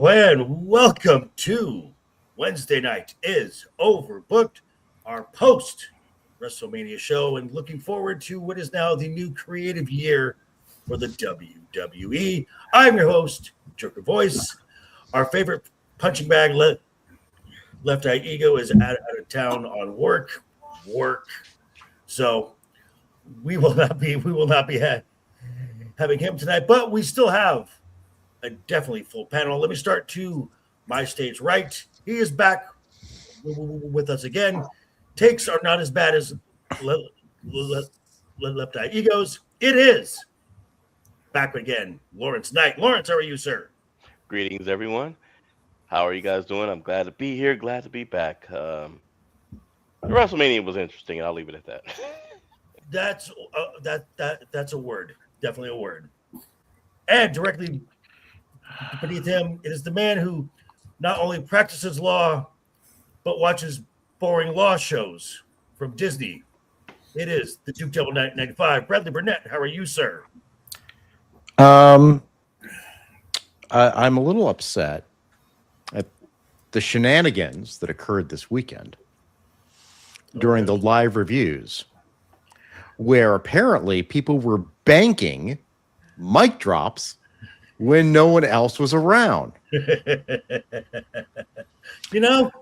Hello and welcome to Wednesday night is Overbooked, our post Wrestlemania show, and looking forward to what is now the new creative year for the WWE. I'm your host, Joker Voice. Our favorite punching bag left eye ego is out of town on work. So we will not be having him tonight, but we still have a definitely full panel. Let me start to my stage right. He is back with us again. Takes are not as bad as left eye egos. It is back again, Lawrence Knight. Lawrence, how are you, sir? Greetings, everyone. How are you guys doing? I'm glad to be here. Glad to be back. WrestleMania was interesting, and I'll leave it at that. That's a word. Definitely a word. And directly beneath him, it is the man who not only practices law, but watches boring law shows from Disney. It is the Duke Devil 95. Bradley Burnett, how are you, sir? I'm a little upset at the shenanigans that occurred this weekend during the live reviews, where apparently people were banking mic drops when no one else was around. You know,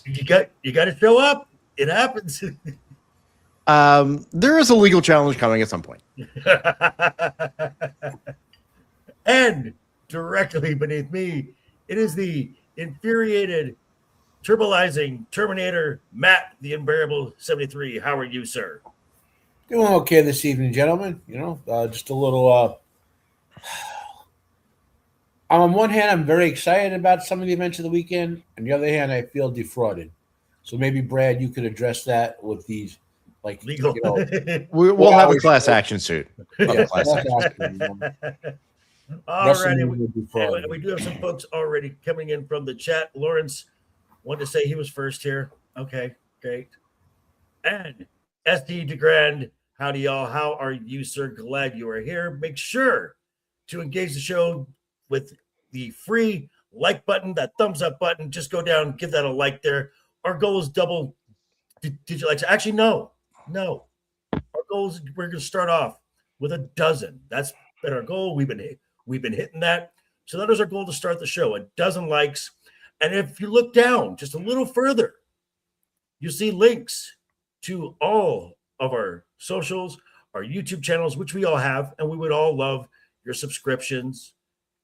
you got to show up. It happens. There is a legal challenge coming at some point. And directly beneath me, it is the infuriated, turbalizing Terminator, Matt, the Unbearable 73. How are you, sir? Doing okay this evening, gentlemen. Just a little. On one hand, I'm very excited about some of the events of the weekend. On the other hand, I feel defrauded. So maybe, Brad, you could address that with these, like, Legal. We'll have a class action suit. Yeah, All righty. We do have some folks already coming in from the chat. Lawrence wanted to say he was first here. Okay, great. And SD DeGrand, howdy, y'all. How are you, sir? Glad you are here. Make sure to engage the show with the free like button, that thumbs up button. Just go down, give that a like there. Our goal is double digit likes. Actually, no. Our goal is we're going to start off with a dozen. That's been our goal. We've been hitting that. So that is our goal to start the show. A dozen likes. And if you look down just a little further, you'll see links to all of our socials, our YouTube channels, which we all have, and we would all love your subscriptions,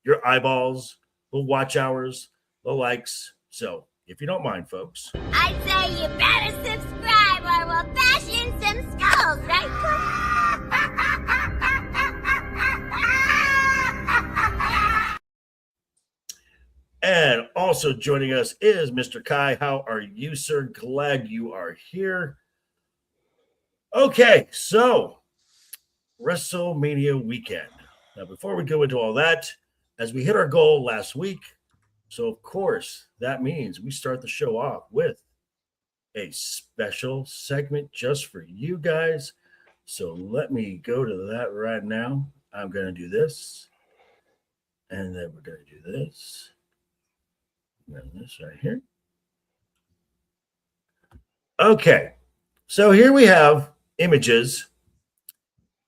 your eyeballs, the watch hours, the likes. So if you don't mind, folks. I'd say you better subscribe or we'll bash in some skulls, right? And also joining us is Mr. Kai. How are you, sir? Glad you are here. Okay, so WrestleMania weekend. Now, before we go into all that, as we hit our goal last week, so of course, that means we start the show off with a special segment just for you guys. So let me go to that right now. I'm going to do this. And then we're going to do this. And this right here. Okay. So here we have images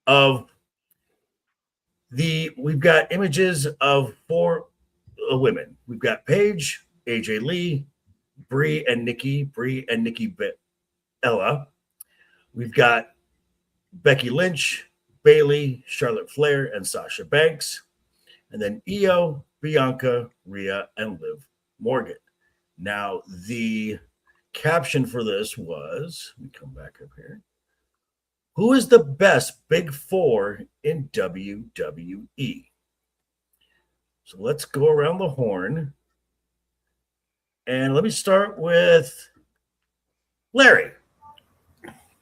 of we've got images of four women. We've got Paige, AJ Lee, Brie and Nikki Bella. We've got Becky Lynch, Bayley, Charlotte Flair, and Sasha Banks. And then Io, Bianca, Rhea, and Liv Morgan. Now, the caption for this was, let me come back up here. Who is the best Big Four in WWE? So let's go around the horn. And let me start with Larry.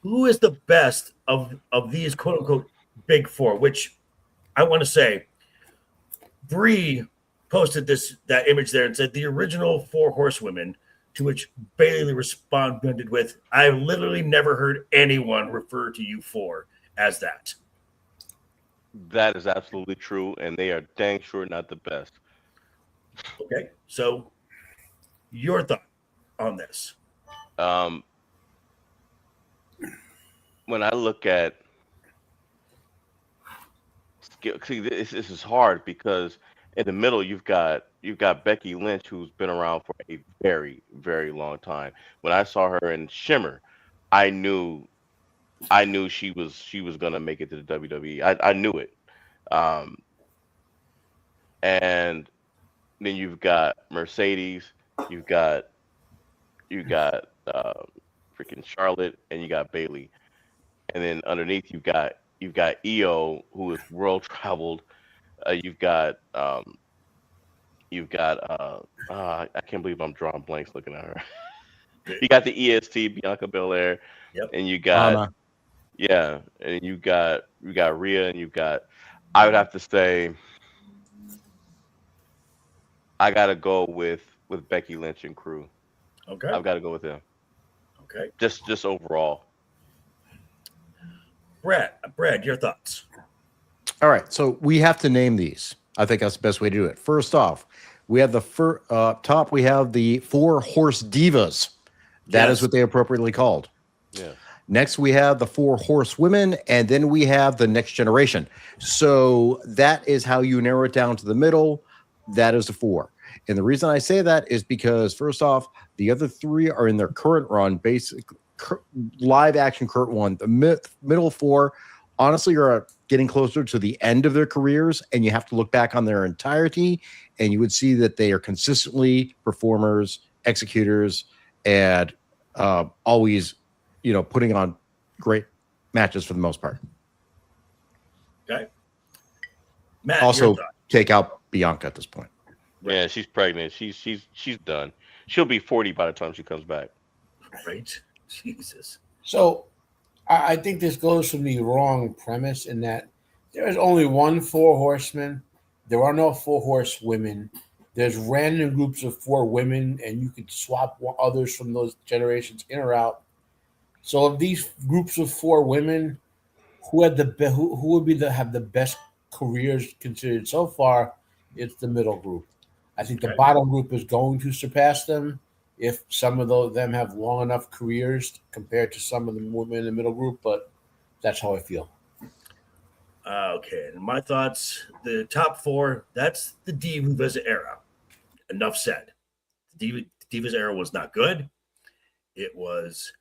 Who is the best of these quote-unquote Big Four? Which I want to say, Brie posted that image there and said the original four horsewomen, to which Bayley responded with, I've literally never heard anyone refer to you four as that. That is absolutely true, and they are dang sure not the best. Okay, so your thought on this? When I look at see, this is hard because in the middle you've got Becky Lynch, who's been around for a very, very long time. When I saw her in Shimmer, I knew she was gonna make it to the WWE. I knew it. Um, and then you've got Mercedes, you've got freaking Charlotte, and you got Bailey, and then underneath you've got Io, who is world traveled. You've got I can't believe I'm drawing blanks looking at her. You got the EST Bianca Belair, Yep. and you got and you got Rhea, and you've got. I would have to say I gotta go with Becky Lynch and crew. Okay. I've got to go with them. Okay. Just overall. Brad, your thoughts? All right, so we have to name these. I think that's the best way to do it. First off, we have the top. We have the 4 horse divas. That is what they appropriately called. Yeah. Next, we have the 4 horse women, and then we have the next generation. So that is how you narrow it down to the middle. That is the 4. And the reason I say that is because, first off, the other 3 are in their current run, basic live action current one. The middle 4, honestly, are getting closer to the end of their careers, and you have to look back on their entirety, and you would see that they are consistently performers, executors, and always, putting on great matches for the most part. Okay. Matt, Also, take out Bianca at this point. Yeah, she's pregnant. She's done. She'll be 40 by the time she comes back. Right. Jesus. So I think this goes from the wrong premise in that there is only one 4 horsemen. There are no 4 horse women. There's random groups of 4 women, and you could swap others from those generations in or out. So of these groups of 4 women, who would have the best careers considered so far? It's the middle group. I think the bottom group is going to surpass them if some of them have long enough careers compared to some of the women in the middle group, but that's how I feel. Okay, and my thoughts, the top 4, that's the Divas era. Enough said. The Divas era was not good. It was,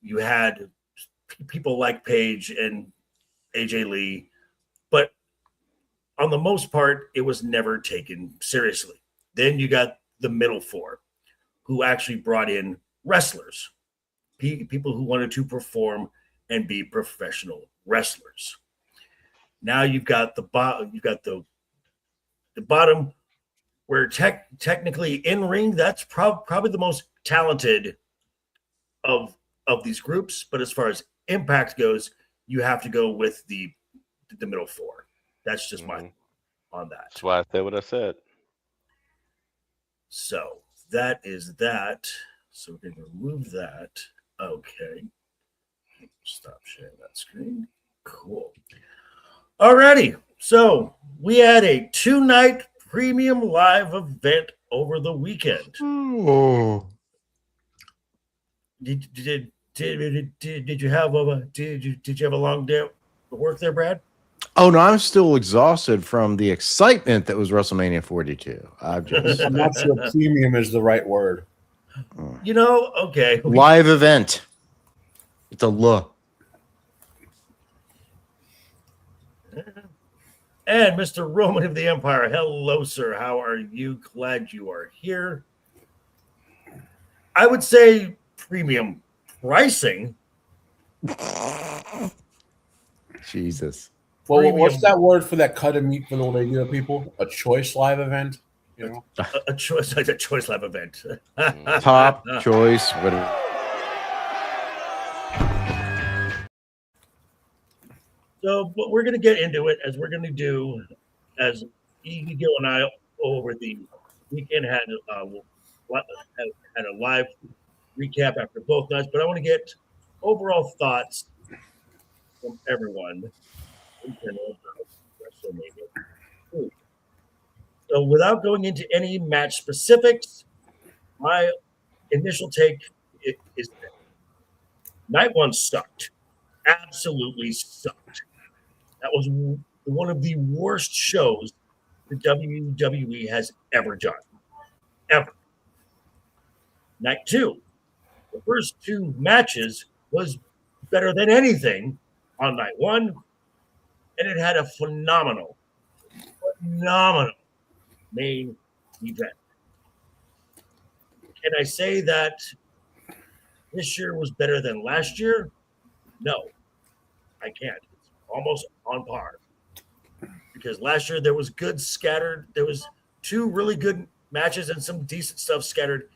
you had people like Paige and AJ Lee, but on the most part, it was never taken seriously. Then you got the middle 4, who actually brought in wrestlers, people who wanted to perform and be professional wrestlers. Now you've got the bottom, where technically in ring, that's probably the most talented of these groups. But as far as impact goes, you have to go with the middle 4. That's just my on that. That's why I said what I said. So that is that. So we're going to remove that. Okay. Stop sharing that screen. Cool. Alrighty. So we had a 2-night premium live event over the weekend. Oh. Did you have a long day of work there, Brad? Oh no, I'm still exhausted from the excitement that was WrestleMania 42. I'm not sure premium is the right word. Okay. Live event. It's a look. And Mr. Roman of the Empire, hello, sir. How are you? Glad you are here. I would say premium pricing. Jesus. Well, what's that word for that cut of meat for the regular people? A choice live event? A choice live event. Top choice. Whatever. So, but we're going to get into it, as we're going to do, as Ego and I over the weekend had a live recap after both nights. But I want to get overall thoughts from everyone in general about WrestleMania. So without going into any match specifics, my initial take is that night one sucked. Absolutely sucked. That was one of the worst shows the WWE has ever done. Ever. Night two, the first two matches was better than anything on night one, and it had a phenomenal main event. Can I say that this year was better than last year? No, I can't. It's almost on par. Because last year there was good scattered. There was two really good matches and some decent stuff scattered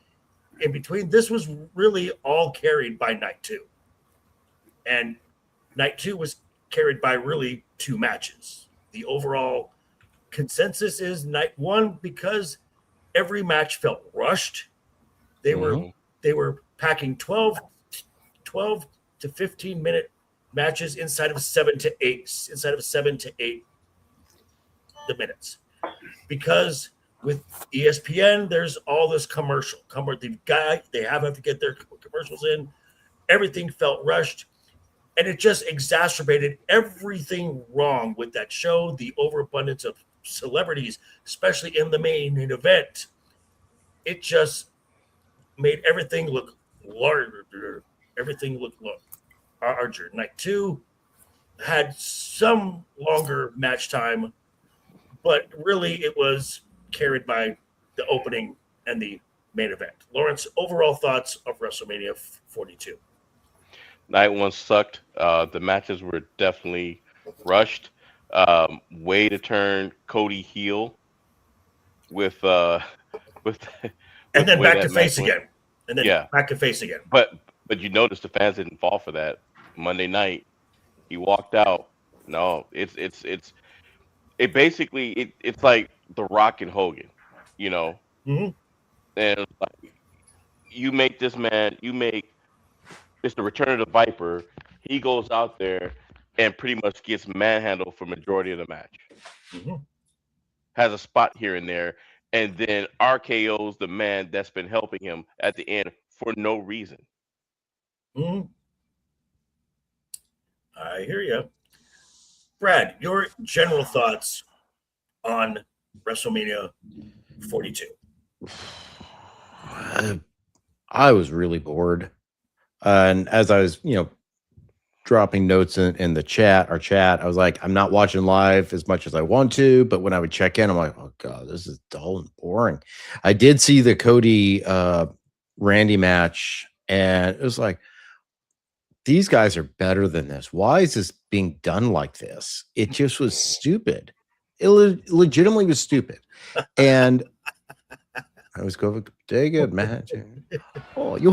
in between. This was really all carried by night two. And night two was carried by really two matches. The overall consensus is night one, because every match felt rushed. They were packing 12 to 15 minute matches inside of 7 to 8 the minutes, because with ESPN there's all this commercial. They have to get their commercials in. Everything felt rushed, and it just exacerbated everything wrong with that show. The overabundance of celebrities, especially in the main event, it just made everything look larger. Everything looked larger. Night two had some longer match time, but really it was carried by the opening and the main event. Lawrence, overall thoughts of WrestleMania 42? Night one sucked. The matches were definitely rushed. Way to turn Cody heel with and then back to face again. And then back to face again. But you notice the fans didn't fall for that. Monday night, he walked out. No, it's basically like The Rock and Hogan, you know. Mm-hmm. And like, you make this man, it's the return of the Viper. He goes out there and pretty much gets manhandled for majority of the match. Mm-hmm. Has a spot here and there, and then RKO's the man that's been helping him at the end for no reason. Mm-hmm. I hear you. Brad, your general thoughts on WrestleMania 42? I was really bored. And as I was, dropping notes in the chat, our chat, I was like, I'm not watching live as much as I want to, but when I would check in, I'm like, oh God, this is dull and boring. I did see the Cody Randy match, and it was like, these guys are better than this. Why is this being done like this? It just was stupid. It legitimately was stupid. And I was going to take a match. Oh, you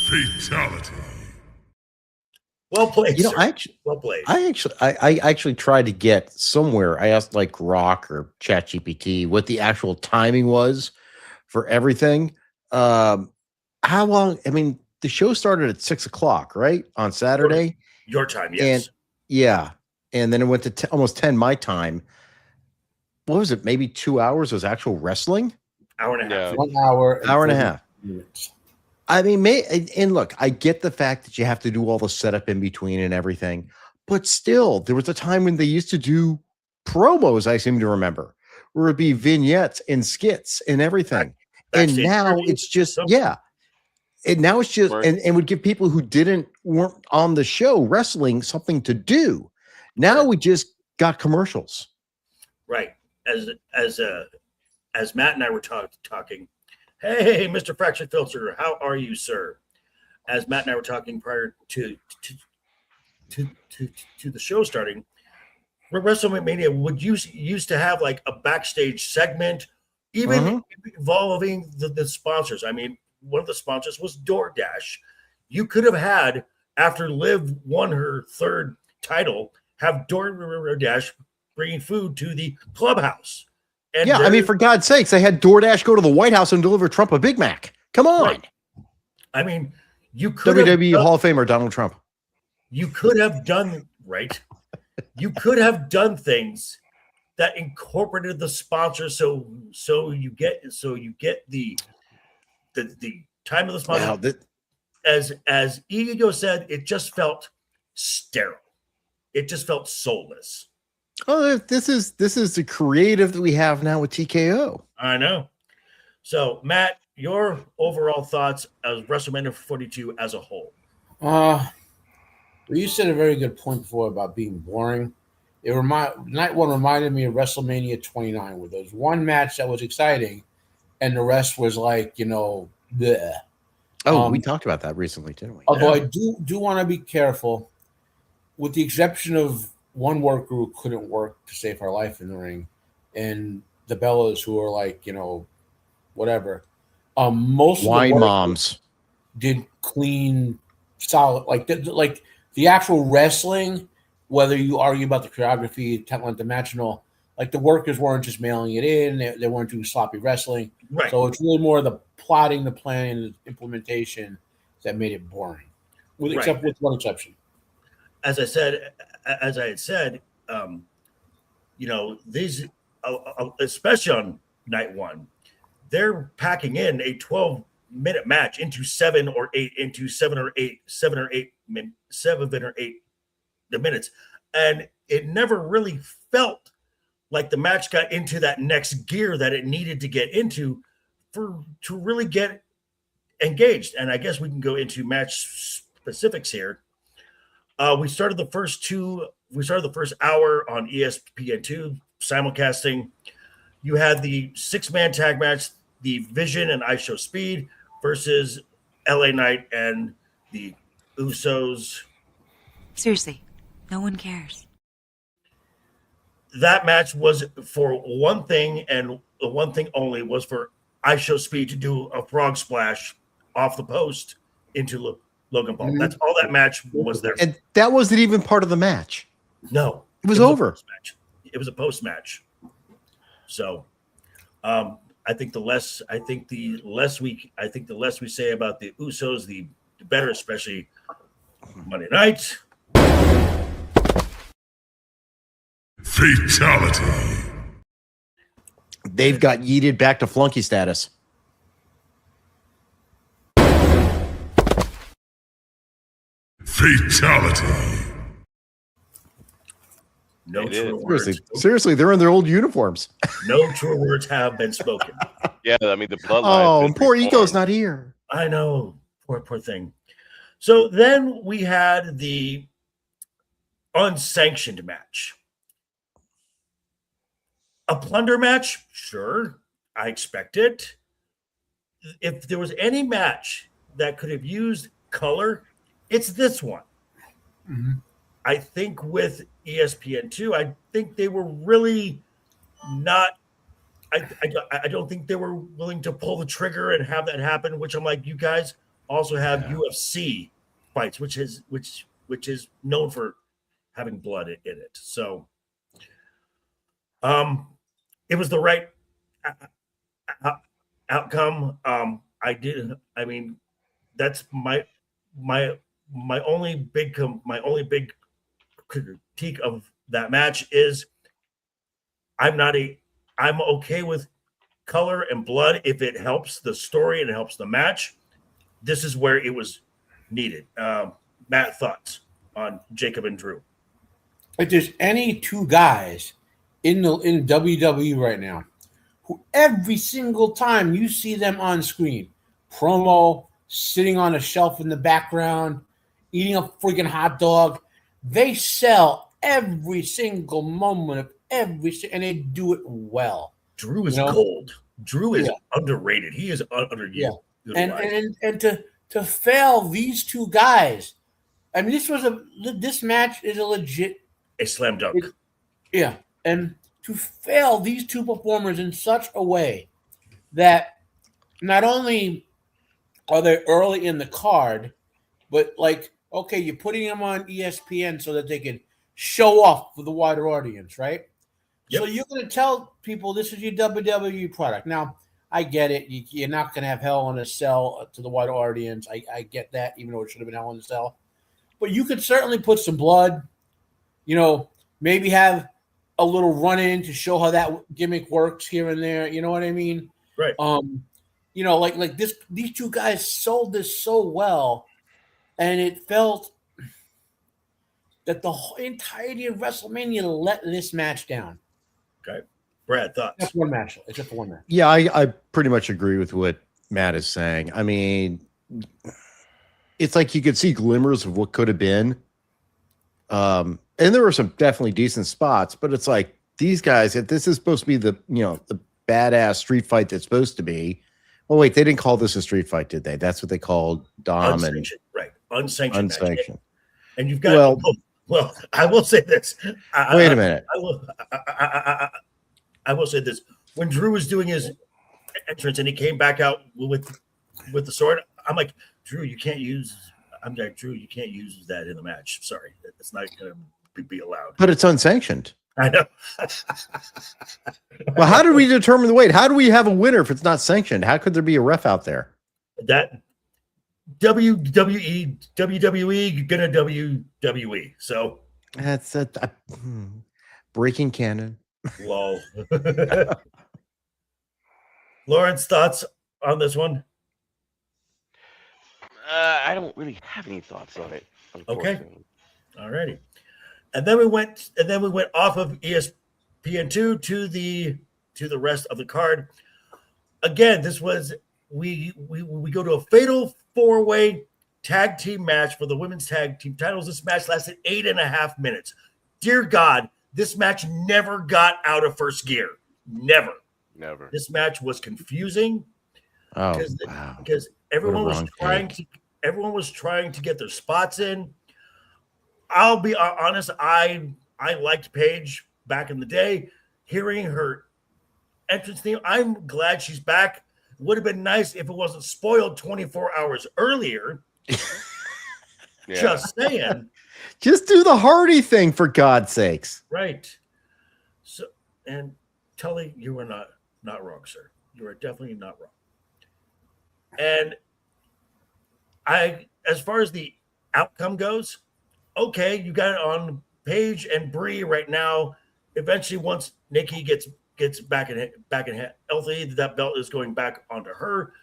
Fatality. Well played. Well played. I actually tried to get somewhere. I asked like Rock or ChatGPT what the actual timing was for everything. How long? I mean, the show started at 6 o'clock, right, on Saturday. Your time, yes. And then it went to almost 10 my time. What was it? Maybe 2 hours was actual wrestling. Hour and a half. 1 hour. Hour and a half. Minutes. I mean, and look, I get the fact that you have to do all the setup in between and everything, but still, there was a time when they used to do promos, I seem to remember, where it'd be vignettes and skits and everything. And now it's just, And now it's just, and would give people who weren't on the show wrestling something to do. Now we just got commercials. Right. As Matt and I were talking, hey, Mr. Fractured Filter, how are you, sir? As Matt and I were talking prior to the show starting, WrestleMania would used to have like a backstage segment, even involving the sponsors. I mean, one of the sponsors was DoorDash. You could have had, after Liv won her third title, have DoorDash bringing food to the clubhouse. And I mean, for God's sakes, they had DoorDash go to the White House and deliver Trump a Big Mac. Come on. Right. I mean, you could WWE Hall of Famer Donald Trump. You could have done right. you could have done things that incorporated the sponsor, so you get the time of the sponsor. Wow, As Ego said, it just felt sterile. It just felt soulless. oh, this is the creative that we have now with TKO. I know. So, Matt, your overall thoughts as WrestleMania 42 as a whole? You said a very good point before about being boring. Night one reminded me of WrestleMania 29, where there was one match that was exciting, and the rest was like, bleh. Oh, we talked about that recently, didn't we? Although I do want to be careful, with the exception of one worker who couldn't work to save her life in the ring, and the Bellas who are like, whatever. Most Wine of the moms did clean, solid, like the actual wrestling. Whether you argue about the choreography, talent, the match, and all, like the workers weren't just mailing it in; they weren't doing sloppy wrestling. Right. So it's really more the plotting, the planning, the implementation that made it boring. With one exception. As I had said, these, especially on night one, they're packing in a 12-minute match into 7 or 8 minutes, and it never really felt like the match got into that next gear that it needed to get into to really get engaged. And I guess we can go into match specifics here. We started the first hour on ESPN2 simulcasting. You had the 6-man tag match, the Vision and IShow Speed versus LA Knight and the Usos. Seriously, no one cares. That match was for one thing, and the one thing only was for IShow Speed to do a frog splash off the post into Logan Paul. That's all that match was there. and that wasn't even part of the match. No, it was over. It was a post match. So, I think the less we say about the Usos, the better, especially Monday night. Fatality. They've got yeeted back to flunky status. Fatality. No true words. Seriously, they're in their old uniforms. No true words have been spoken. Yeah, I mean the bloodline. Oh, and poor Ego's not here. I know, poor thing. So then we had the unsanctioned match. A plunder match, sure, I expect it. If there was any match that could have used color, it's this one. Mm-hmm. I think with ESPN2, I think they were really not. I don't think they were willing to pull the trigger and have that happen. Which I'm like, you guys also have UFC fights, which is known for having blood in it. So, it was the right outcome. I mean, that's my only big critique of that match is I'm okay with color and blood if it helps the story and it helps the match. This is where it was needed. Matt, thoughts on Jacob and Drew? If there's any two guys in WWE right now who every single time you see them on screen, promo, sitting on a shelf in the background, eating a freaking hot dog, they sell every single moment of and they do it well. Drew is gold. Drew is underrated. He is underutilized. And to fail these two guys, I mean, this match is a slam dunk. And to fail these two performers in such a way that not only are they early in the card, but like, okay, you're putting them on ESPN so that they can show off for the wider audience, right? Yep. So you're going to tell people this is your WWE product. Now, I get it. You're not going to have Hell in a Cell to the wider audience. I get that, even though it should have been Hell in a Cell. But you could certainly put some blood, maybe have a little run-in to show how that gimmick works here and there. You know what I mean? Right. You know, like this. These two guys sold this so well, and it felt that the whole entirety of WrestleMania let this match down. Okay. Brad, thoughts? That's one match. It's just one match. Yeah, I pretty much agree with what Matt is saying. I mean, it's like you could see glimmers of what could have been. And there were some definitely decent spots, but it's like these guys, if this is supposed to be the badass street fight that's supposed to be. Well, wait, they didn't call this a street fight, did they? That's what they called Dom and right. Unsanctioned. unsanctioned. And you've got well, I will say this. Wait a minute. I will say this. When Drew was doing his entrance and he came back out with the sword, I'm like, Drew, you can't use that in the match. Sorry. It's not going to be allowed. But it's unsanctioned. I know. Well, how do we determine the weight? How do we have a winner if it's not sanctioned? How could there be a ref out there? That WWE gonna WWE. So That's breaking canon. lol. Lawrence, thoughts on this one? I don't really have any thoughts on it. Okay. All righty. And then we went off of ESPN2 to the rest of the card. Again, this was we go to a fatal 4-way tag team match for the women's tag team titles. This match lasted 8.5 minutes. Dear God, this match never got out of first gear. Never. This match was confusing. Oh, because everyone was trying to get their spots in. I'll be honest, I liked Paige back in the day. Hearing her entrance theme, I'm glad she's back. Would have been nice if it wasn't spoiled 24 hours earlier. Just saying. Just do the Hardy thing, for God's sakes. Right. So, and Tully, you were not wrong, sir. You are definitely not wrong. And as far as the outcome goes, okay, you got it on Paige and Brie right now. Eventually, once Nikki gets back in healthy, that belt is going back onto her.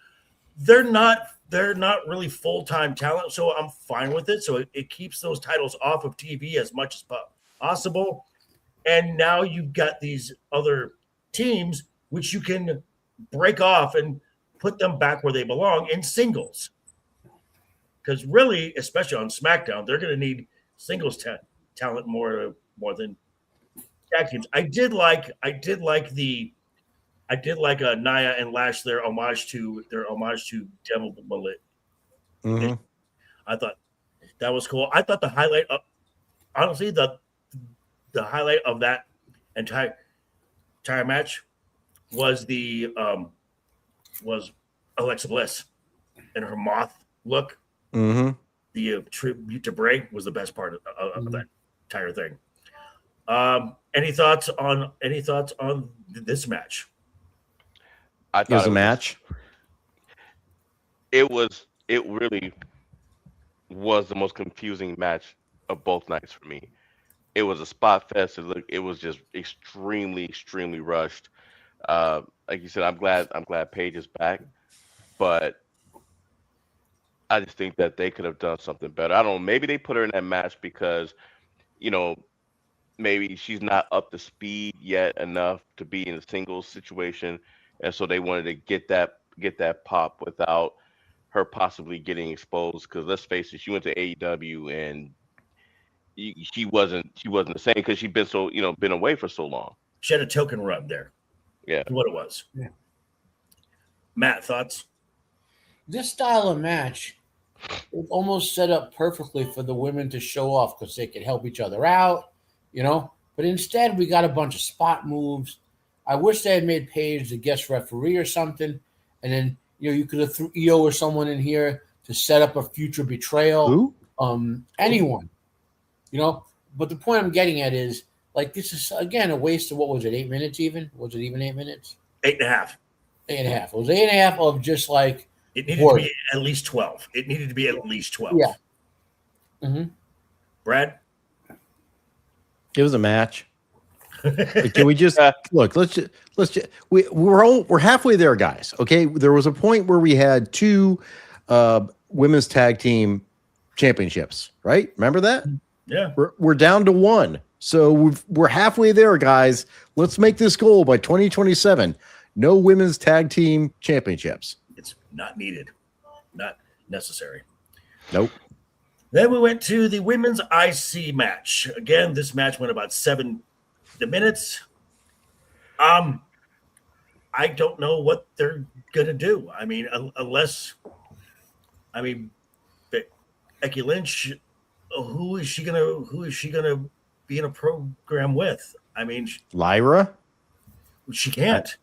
They're not really full-time talent, so I'm fine with it. So it keeps those titles off of TV as much as possible. And now you've got these other teams which you can break off and put them back where they belong in singles. Because really, especially on SmackDown, they're going to need singles talent more than tag teams. I did like Nia and Lash their homage to Devil Bullet. Mm-hmm. I thought that was cool. I thought the highlight of the highlight of that entire match was was Alexa Bliss and her moth look. Mm-hmm. The tribute to Bray was the best part of that entire thing. Any thoughts on this match? I thought it was a match. It really was the most confusing match of both nights for me. It was a spot fest. It was just extremely rushed. Like you said, I'm glad Paige is back, but I just think that they could have done something better. I don't know. Maybe they put her in that match because, maybe she's not up to speed yet enough to be in a singles situation, and so they wanted to get that pop without her possibly getting exposed. Because let's face it, she went to AEW and she wasn't the same because she'd been been away for so long. She had a token run there. Yeah, that's what it was. Yeah. Matt, thoughts? This style of match was almost set up perfectly for the women to show off because they could help each other out, But instead, we got a bunch of spot moves. I wish they had made Paige the guest referee or something, and then you could have threw EO or someone in here to set up a future betrayal. Who? Anyone, But the point I'm getting at is this is again a waste of what was it? 8 minutes even? Was it even 8 minutes? 8.5. 8.5. It was 8.5 of just like. It needed to be at least 12. It needed to be at least 12. Yeah. Mm-hmm. Brad? It was a match. Can we just look? Let's just we're halfway there, guys. Okay, there was a point where we had 2 women's tag team championships, right? Remember that? Yeah. We're down to 1, so we're halfway there, guys. Let's make this goal by 2027. No women's tag team championships. It's not needed, not necessary. Nope. Then we went to the women's IC match. Again, this match went about 7 minutes. I don't know what they're gonna do. I mean, unless, Becky Lynch, who is she gonna be in a program with? I mean, Lyra. she can't.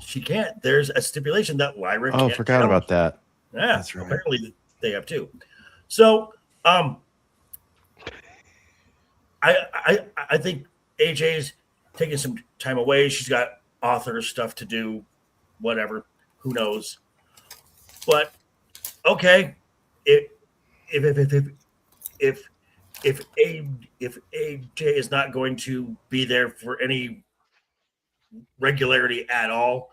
She can't. There's a stipulation that Lyra. Oh, can't forgot about that. Yeah, That's right. Apparently they have 2. So, I think AJ's taking some time away. She's got author stuff to do, whatever. Who knows? But okay, if AJ is not going to be there for any regularity at all,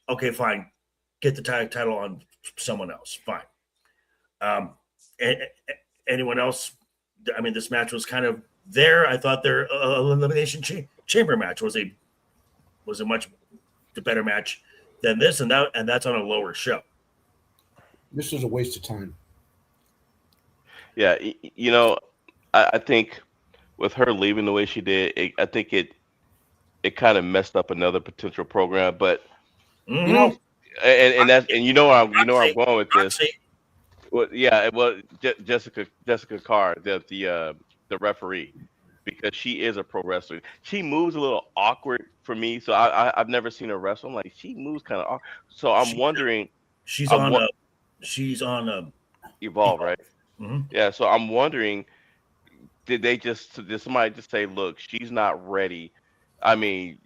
okay, fine. Get the title on someone else. Fine. Anyone else? I mean, this match was kind of there. I thought their elimination chamber match was a much better match than this, and that's on a lower show. This was a waste of time. Yeah, you know, I think with her leaving the way she did, I think it kind of messed up another potential program. But Mm-hmm. You know, and you know where I'm going with this. Roxy. Well, yeah, well, Jessica Carr, the referee, because she is a pro wrestler. She moves a little awkward for me, so I've never seen her wrestle. I'm like, she moves kind of awkward. So I'm wondering. She's I'm on Evolve, right? Mm-hmm. Yeah. So I'm wondering, did somebody just say, look, she's not ready? I mean,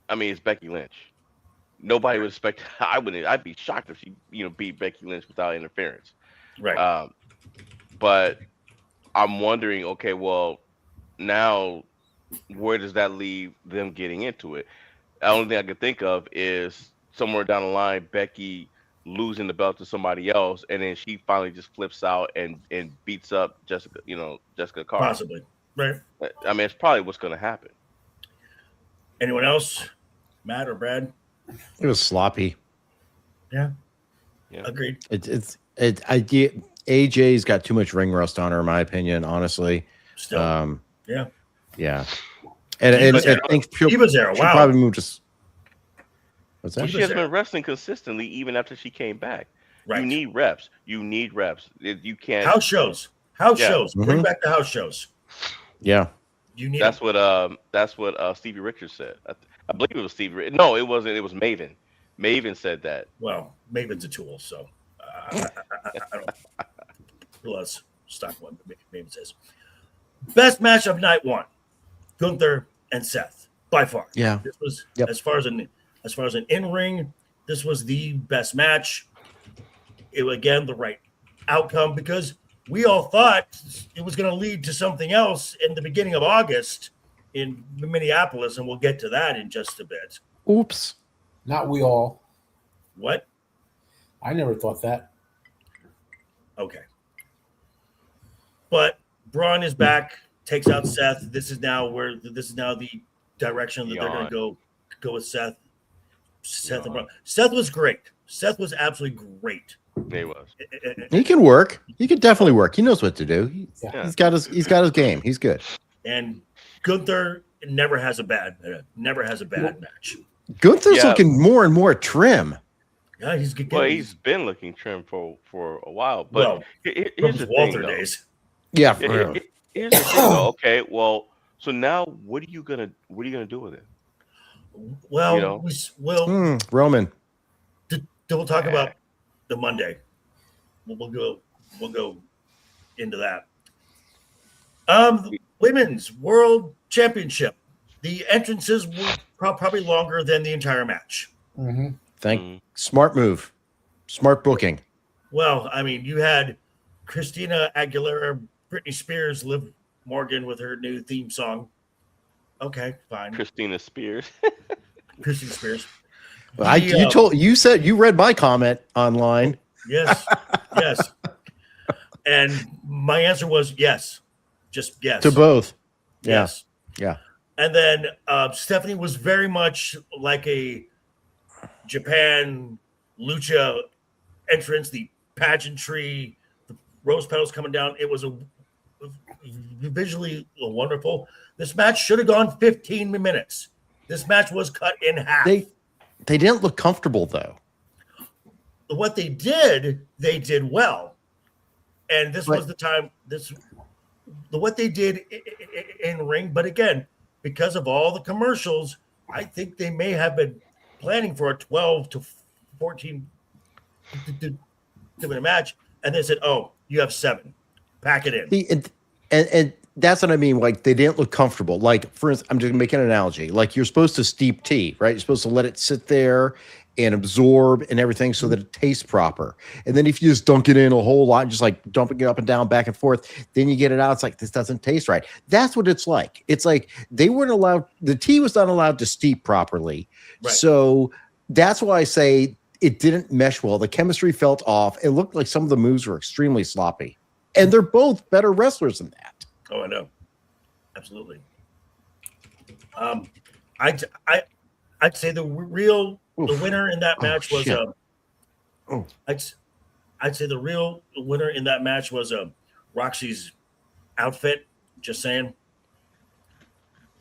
it's Becky Lynch. Nobody would expect. I'd be shocked if she, beat Becky Lynch without interference. Right. But I'm wondering, okay, well, now where does that leave them getting into it? The only thing I could think of is somewhere down the line, Becky losing the belt to somebody else, and then she finally just flips out and beats up Jessica Carr. Possibly. Right. I mean, it's probably what's going to happen. Anyone else? Matt or Brad? It was sloppy. Yeah. Yeah. Agreed. AJ's got too much ring rust on her, in my opinion. Honestly. Still. Yeah. Yeah. And I think Diva's era. she'll Wow. probably move just. What's that? She has been wrestling consistently even after she came back. Right. You need reps. You can't. House shows. House Yeah. shows. Bring back the house shows. Yeah. You need. That's what Stevie Richards said. I believe it was Stevie. No, it wasn't. It was Maven. Maven said that. Well, Maven's a tool, so I don't. Who else? Stock one. Maven says. Best match of night 1: Gunther and Seth by far. Yeah. This was Yep. as far as an in-ring. This was the best match. It was, again, the right outcome because we all thought it was going to lead to something else in the beginning of August in Minneapolis, and we'll get to that in just a bit. Oops. not we all. What? I never thought that. Okay. But Braun is back, takes out Seth. This is now the direction that they're going to go with Seth. Seth and Braun. Seth was great. Seth was absolutely great. He was. He can work. He can definitely work. He knows what to do. Yeah. He's got his game. He's good. And Gunther never has a bad match. Gunther's looking more and more trim. Yeah, he's good. Well, he's been looking trim for a while. But here's the Walter thing, days. Yeah. Here's the thing, though. Okay, well, so now what are you gonna do with it? Well, Roman. We'll talk about the Monday. We'll go into that. Women's World Championship. The entrances were probably longer than the entire match. Mm-hmm. Smart move. Smart booking. Well, I mean, you had Christina Aguilera, Britney Spears, Liv Morgan with her new theme song. Okay, fine. Christina Spears. Christina Spears. You said you read my comment online. Yes, yes. And my answer was yes, just yes To both. Yes, Yeah. And then Stephanie was very much like a Japan lucha entrance, the pageantry, the rose petals coming down. It was a visually wonderful. This match should have gone 15 minutes. This match was cut in half. They didn't look comfortable though. What they did well. And this was the time. What they did in ring, but again, because of all the commercials, I think they may have been planning for a 12 to 14 minute match, and they said, "Oh, you have 7. Pack it in." And that's what I mean. Like they didn't look comfortable. Like for instance, I'm just making an analogy. Like you're supposed to steep tea, right? You're supposed to let it sit there and absorb and everything so that it tastes proper. And then if you just dunk it in a whole lot, just like dumping it up and down, back and forth, then you get it out. It's like, this doesn't taste right. That's what it's like. It's like they weren't allowed, the tea was not allowed to steep properly. Right. So that's why I say it didn't mesh well. The chemistry felt off. It looked like some of the moves were extremely sloppy. And they're both better wrestlers than that. Oh, I know. Absolutely. I'd say the winner in that match was I'd say the real winner in that match was Roxy's outfit. Just saying.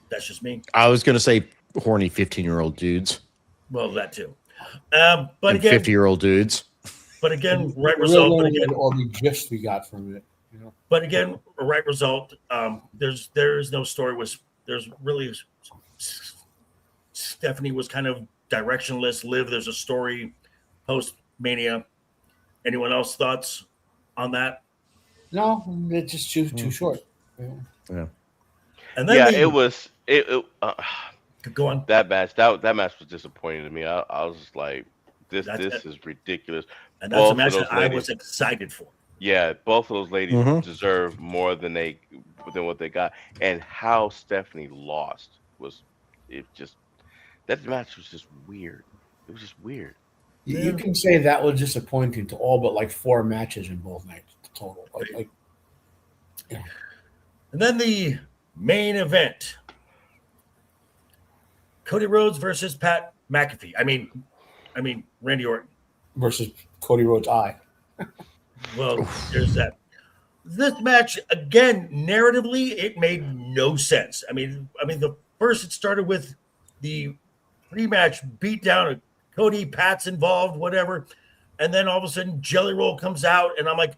That's just me. I was gonna say horny 15-year-old dudes. Well, that too. But and again, 50-year-old dudes. But again, right result. But again, all the gifts we got from it. You know? But again, right result. There is no story. There's really Stephanie was kind of directionless. Liv, there's a story post Mania. Anyone else thoughts on that? No, it's just too short. Yeah. And then it was go on. That match was disappointing to me. I was just like, this is ridiculous. And that's a match that I was excited for. Yeah, both of those ladies deserve more than what they got. And how Stephanie lost that match was just weird. It was just weird. You can say that was disappointing to all but like 4 matches in both nights total. Yeah. And then the main event. Cody Rhodes versus Pat McAfee. I mean Randy Orton versus Cody Rhodes' eye. Well, there's that. This match again, narratively, it made no sense. I mean, the first it started with the pre-match beatdown of Cody, Pat's involved, whatever, and then all of a sudden Jelly Roll comes out, and I'm like,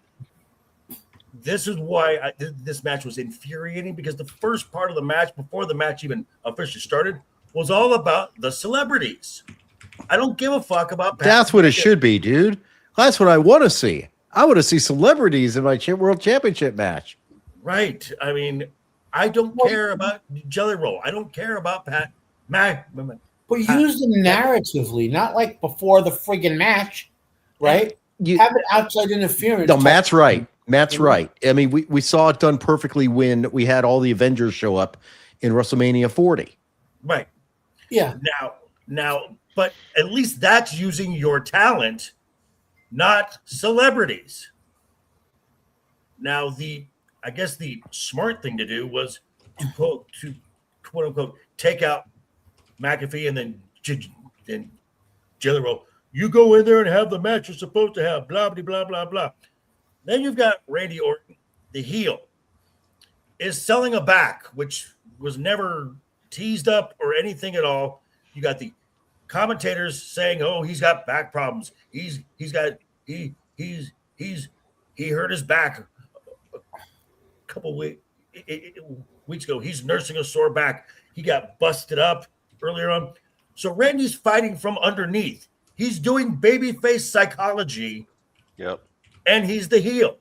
this is why this match was infuriating, because the first part of the match, before the match even officially started, was all about the celebrities. I don't give a fuck about Pat. That's what it should be, dude. That's what I want to see. I want to see celebrities in my World Championship match. Right. I mean, I don't care about Jelly Roll. I don't care about Pat. But use them narratively, not like before the friggin' match, right? Have it outside interference. No, Matt's right. Matt's right. I mean, we saw it done perfectly when we had all the Avengers show up in WrestleMania 40. Right. Yeah. Now, but at least that's using your talent, not celebrities. Now, I guess the smart thing to do was to quote unquote take out McAfee and then Jelly Roll. You go in there and have the match you're supposed to have. Blah blah blah blah blah. Then you've got Randy Orton, the heel, is selling a back, which was never teased up or anything at all. You got the commentators saying, "Oh, he's got back problems. He hurt his back a couple weeks ago. He's nursing a sore back. He got busted up earlier on." So Randy's fighting from underneath. He's doing babyface psychology. Yep. And he's the heel.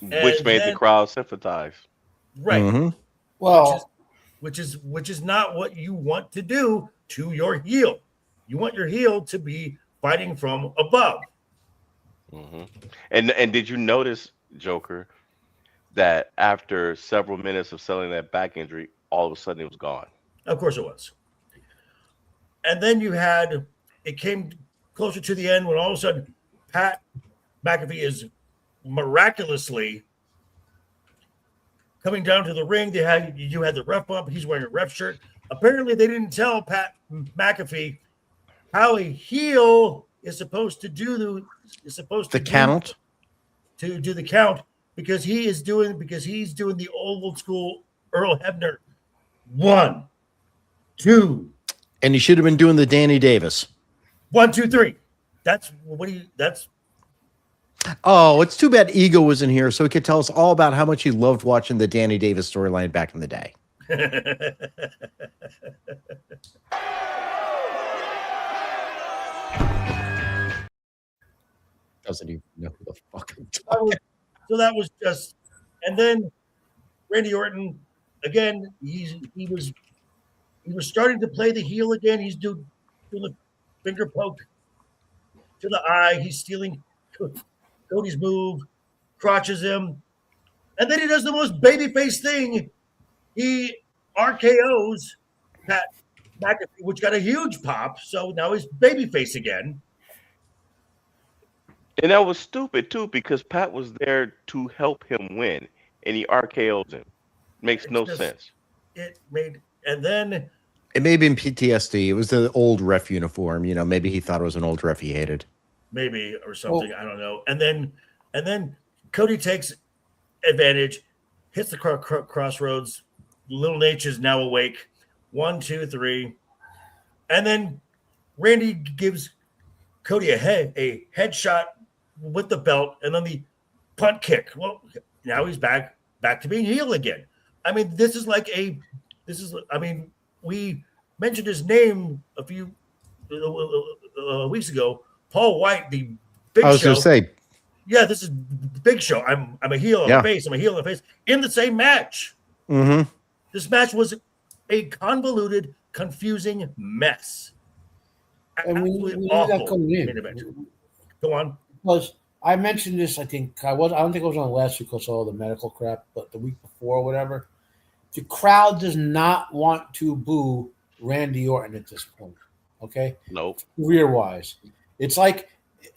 Which made the crowd sympathize. Right. Mm-hmm. Well, which is not what you want to do to your heel. You want your heel to be fighting from above. Mm-hmm. And did you notice, Joker, that after several minutes of selling that back injury, all of a sudden it was gone. Of course it was. And then it came closer to the end when all of a sudden Pat McAfee is miraculously coming down to the ring. You had the ref bump. He's wearing a ref shirt. Apparently, they didn't tell Pat McAfee how a heel is supposed to do the count. To do the count because he's doing the old school Earl Hebner 1, 2. And he should have been doing the Danny Davis. 1, 2, 3. Oh, it's too bad Ego wasn't here so he could tell us all about how much he loved watching the Danny Davis storyline back in the day. Doesn't even know who the fuck I'm talking. So that was just, and then Randy Orton again. He was starting to play the heel again. He's doing the finger poke to the eye. He's stealing Cody's move, crotches him, and then he does the most babyface thing. He RKOs Pat McAfee, which got a huge pop. So now he's babyface again. And that was stupid too, because Pat was there to help him win, and he RKO'd him. Makes no sense. It made, and then it may have been PTSD. It was the old ref uniform. You know, maybe he thought it was an old ref he hated. Maybe or something. I don't know. And then Cody takes advantage, hits the crossroads. Little Nate is now awake. 1, 2, 3, and then Randy gives Cody a headshot with the belt, and then the punt kick. Well, now he's back to being heel again. I mean, we mentioned his name a few weeks ago. Paul White, the Big Show. I was going to say, yeah, this is Big Show. I'm a heel, I'm a face. I'm a heel, I'm a face. In the same match. Mm-hmm. This match was a convoluted, confusing mess. And we knew that coming in. Go on. Because I mentioned this, I don't think it was on last week because of all the medical crap, but the week before or whatever. The crowd does not want to boo Randy Orton at this point. Okay? Nope. Career-wise. It's like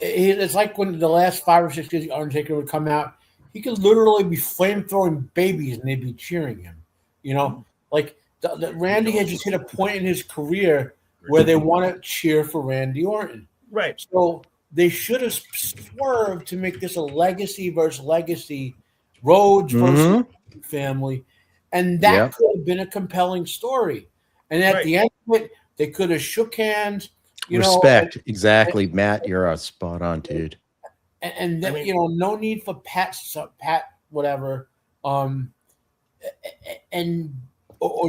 when the last 5 or 6 years the Undertaker would come out, he could literally be flame-throwing babies and they'd be cheering him. You know? Like, Randy had just hit a point in his career where they want to cheer for Randy Orton. Right. So they should have swerved to make this a legacy versus legacy, Rhodes versus family, and that could have been a compelling story. And at the end of it, they could have shook hands. Respect. Exactly. Matt, you're spot on, dude. And then, no need for Pat whatever, or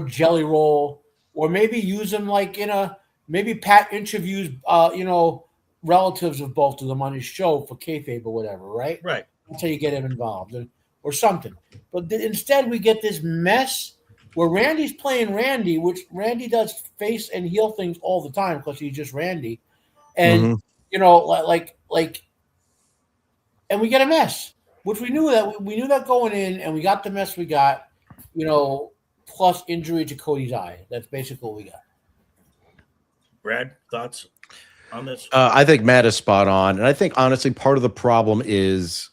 Jelly Roll, or maybe use them like maybe Pat interviews, relatives of both of them on his show for kayfabe or whatever, right? Right. That's how you get him involved or something. But instead we get this mess where Randy's playing Randy, which Randy does face and heel things all the time because he's just Randy. And, and we get a mess, which we knew that going in, and we got the mess we got, plus injury to Cody's eye. That's basically what we got. Brad, thoughts on this? I think Matt is spot on. And I think, honestly, part of the problem is,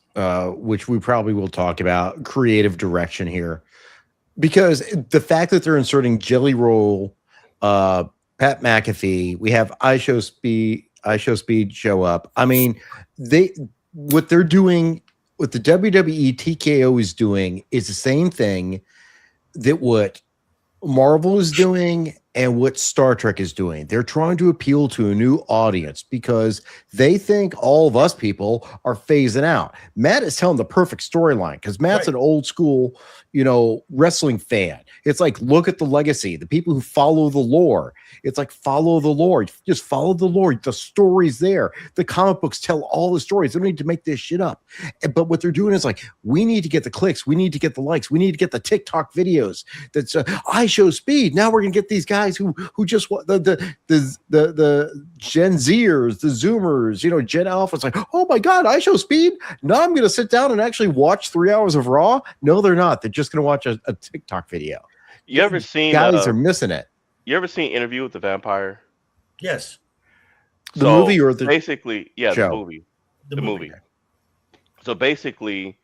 which we probably will talk about, creative direction here. Because the fact that they're inserting Jelly Roll, Pat McAfee, we have I Show Speed show up. I mean, what they're doing, what the WWE TKO is doing is the same thing that what Marvel is doing and what Star Trek is doing. They're trying to appeal to a new audience because they think all of us people are phasing out. Matt is telling the perfect storyline because Matt's an old school, wrestling fan. It's like, look at the legacy, the people who follow the lore. It's like, follow the lore. Just follow the lore. The story's there. The comic books tell all the stories. They don't need to make this shit up. But what they're doing is like, we need to get the clicks. We need to get the likes. We need to get the TikTok videos. That's I Show Speed. Now we're going to get these guys guys who just the Gen Zers, the Zoomers, Gen Alpha's like, oh my God, I show speed. Now I'm going to sit down and actually watch 3 hours of Raw. No, they're not. They're just going to watch a TikTok video. You ever seen guys are missing it? You ever seen Interview with the Vampire? Yes. The movie or the basically, yeah, show? the movie. The movie. So basically,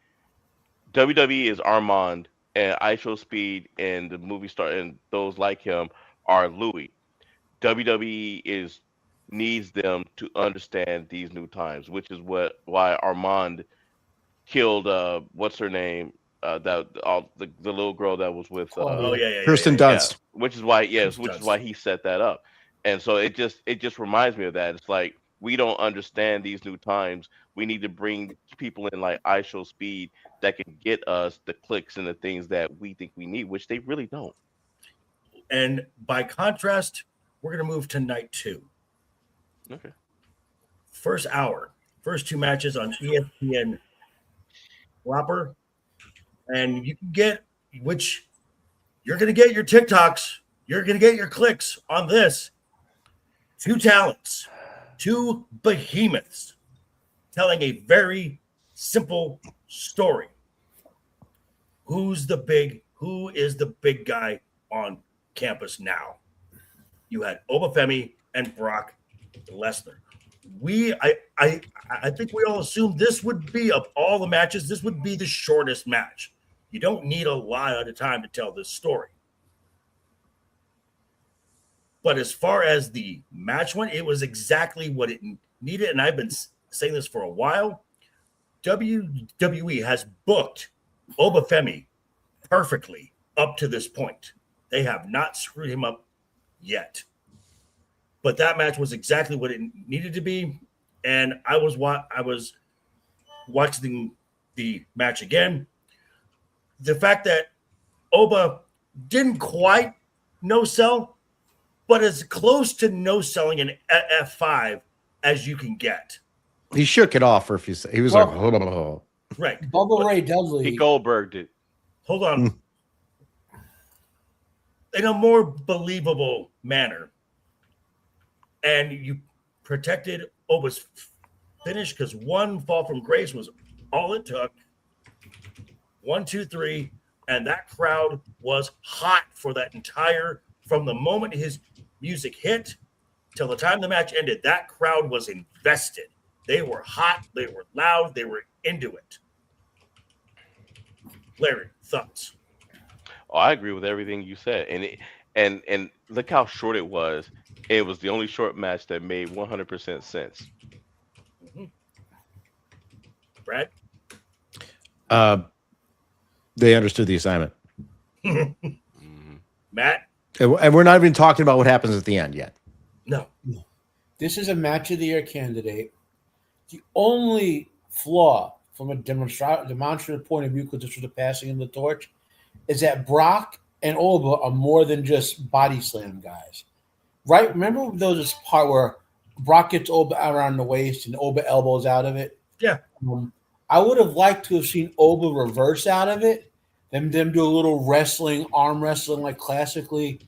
WWE is Armand, and IShowSpeed and the movie star and those like him are Louis. WWE needs them to understand these new times, which is why Armand killed what's her name, the little girl that was with Kirsten Dunst. Which is why he set that up. And so it just reminds me of that. It's like, we don't understand these new times. We need to bring people in like IShowSpeed that can get us the clicks and the things that we think we need, which they really don't. And by contrast, we're going to move to night 2. Okay. First hour, first 2 matches on ESPN Whopper. And you can get, which you're going to get your TikToks, you're going to get your clicks on this. 2 talents, 2 behemoths telling a very simple story. Who is the big guy on campus now? You had Obafemi and Brock Lesnar. I think we all assumed this would be, of all the matches, this would be the shortest match. You don't need a lot of time to tell this story. But as far as the match went, it was exactly what it needed. And I've been saying this for a while. WWE has booked Obafemi perfectly up to this point. They have not screwed him up yet. But that match was exactly what it needed to be. And I was watching the match again. The fact that Oba didn't quite no-sell, but as close to no-selling in F5 as you can get. He shook it off for a few seconds. He was like, oh. Right. Bubba Ray Dudley. He Goldberged it. Hold on. In a more believable manner. And you protected Oba's finish because 1 fall from grace was all it took. 1, 2, 3. And that crowd was hot for that from the moment his music hit till the time the match ended. That crowd was invested. They were hot. They were loud. They were into it. Larry, thoughts? Oh, I agree with everything you said. And look how short it was. It was the only short match that made 100% sense. Mm-hmm. Brad? They understood the assignment. Matt? And we're not even talking about what happens at the end yet. No. This is a match of the year candidate. The only flaw from a demonstrative point of view, because this was a passing of the torch, is that Brock and Oba are more than just body slam guys. Right? Remember there was this part where Brock gets Oba around the waist and Oba elbows out of it? Yeah. I would have liked to have seen Oba reverse out of it, then them do a little arm wrestling like classically,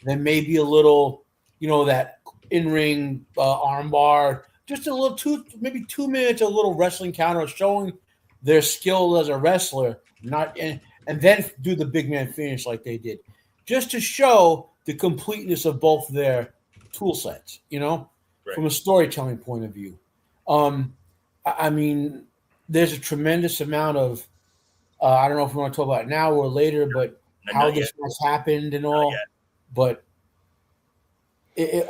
then maybe a little, that in-ring arm bar, just a little maybe 2 minutes, a little wrestling counter showing their skill as a wrestler, and then do the big man finish like they did, just to show the completeness of both their tool sets, from a storytelling point of view. I mean, there's a tremendous amount of, I don't know if we want to talk about it now or later, but how this has happened and all. But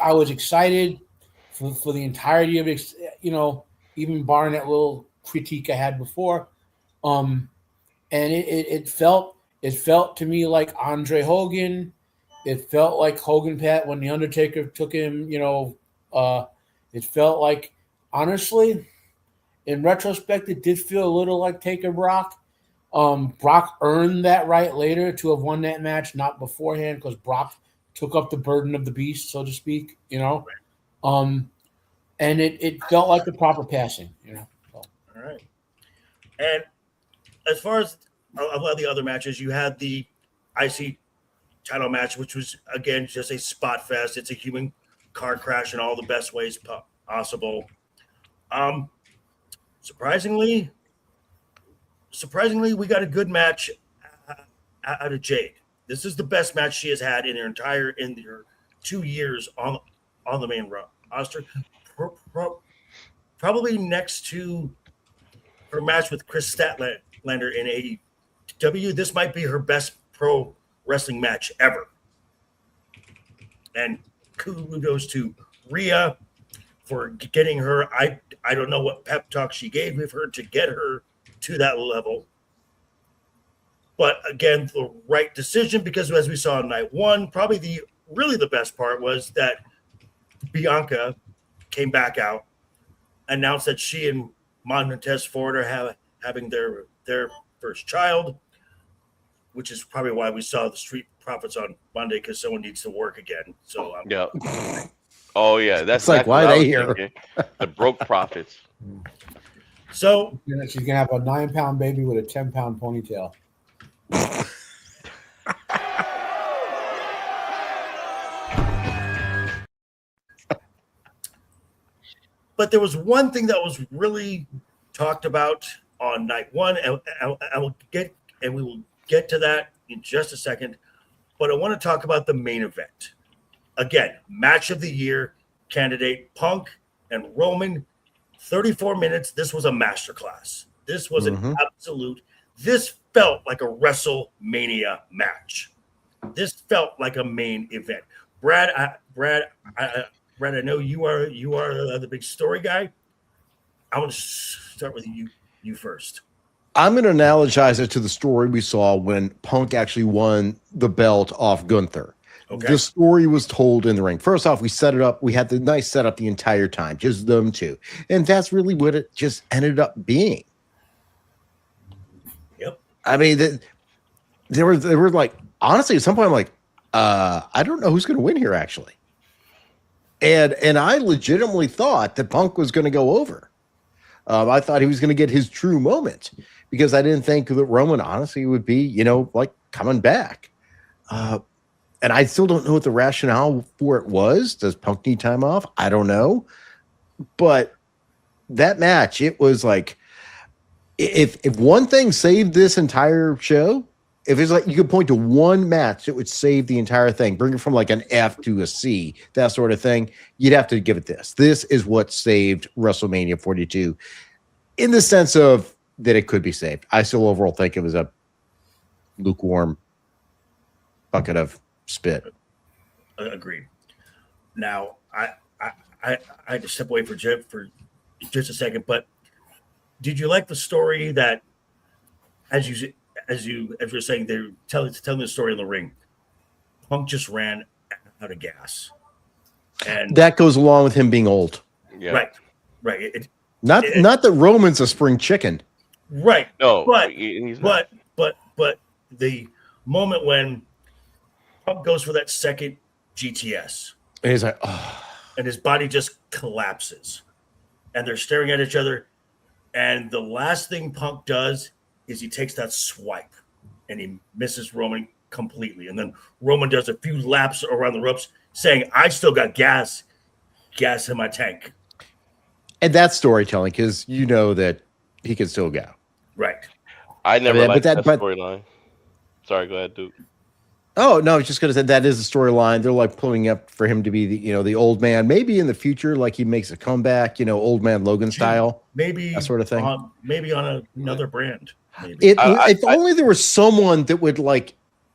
I was excited for the entirety of it, even barring that little critique I had before. And it felt to me like Andre Hogan. It felt like Hogan Pat when The Undertaker took him, it felt like, honestly, in retrospect, it did feel a little like Taker Brock. Brock earned that right later to have won that match, not beforehand, because Brock took up the burden of the beast, so to speak, and it felt like the proper passing, So. All right. And as far as a lot of the other matches, you had the IC title match, which was again just a spot fest. It's a human car crash in all the best ways possible. Surprisingly, we got a good match out of Jade. This is the best match she has had in her 2 years on the main roster. Probably next to her match with Chris Statlander in AEW. This might be her best pro wrestling match ever. And kudos to Rhea for getting her. I don't know what pep talk she gave her to get her to that level. But again, the right decision, because as we saw on night one, probably the best part was that Bianca came back out, announced that she and Montez Ford are having their first child, which is probably why we saw the Street Profits on Monday, because someone needs to work again. So yeah. Oh yeah, that's it's like, why are they here? The broke profits. So she's gonna have a 9-pound baby with a 10-pound ponytail. But there was one thing that was really talked about on night one, and we will get to that in just a second. But I want to talk about the main event. Again, match of the year candidate Punk and Roman. 34 minutes. This was a masterclass. This was an absolute. This felt like a WrestleMania match. This felt like a main event. Brad, I know you are the big story guy. I want to start with you first. I'm going to analogize it to the story we saw when Punk actually won the belt off Gunther. Okay. The story was told in the ring. First off, we set it up. We had the nice setup the entire time, just them two. And that's really what it just ended up being. Yep. I mean, they were like, honestly, at some point, I'm like, I don't know who's going to win here, actually. And I legitimately thought that Punk was going to go over. I thought he was going to get his true moment, because I didn't think that Roman, honestly, would be, like coming back. And I still don't know what the rationale for it was. Does Punk need time off? I don't know. But that match, it was like, if one thing saved this entire show, if it's like you could point to one match that would save the entire thing, bring it from like an F to a C, that sort of thing, you'd have to give it this. This is what saved WrestleMania 42 in the sense of that it could be saved. I still overall think it was a lukewarm bucket of spit. Agreed. Now, I had to step away for just a second, but did you like the story that, as you're saying, they're telling the story in the ring, Punk just ran out of gas, and that goes along with him being old. Yeah. Right. Not that Roman's a spring chicken. Right. No, but the moment when Punk goes for that second GTS, and he's like, oh, and his body just collapses, and they're staring at each other, and the last thing Punk does is he takes that swipe and he misses Roman completely. And then Roman does a few laps around the ropes saying, I still got gas in my tank. And that's storytelling, because that he can still go. Right. I never liked that storyline. Sorry, go ahead, Duke. Oh, no, I was just going to say that is a storyline. They're like pulling up for him to be the old man. Maybe in the future, like he makes a comeback, old man Logan style. Maybe that sort of thing. Maybe on another brand. Maybe. If only there was someone that would like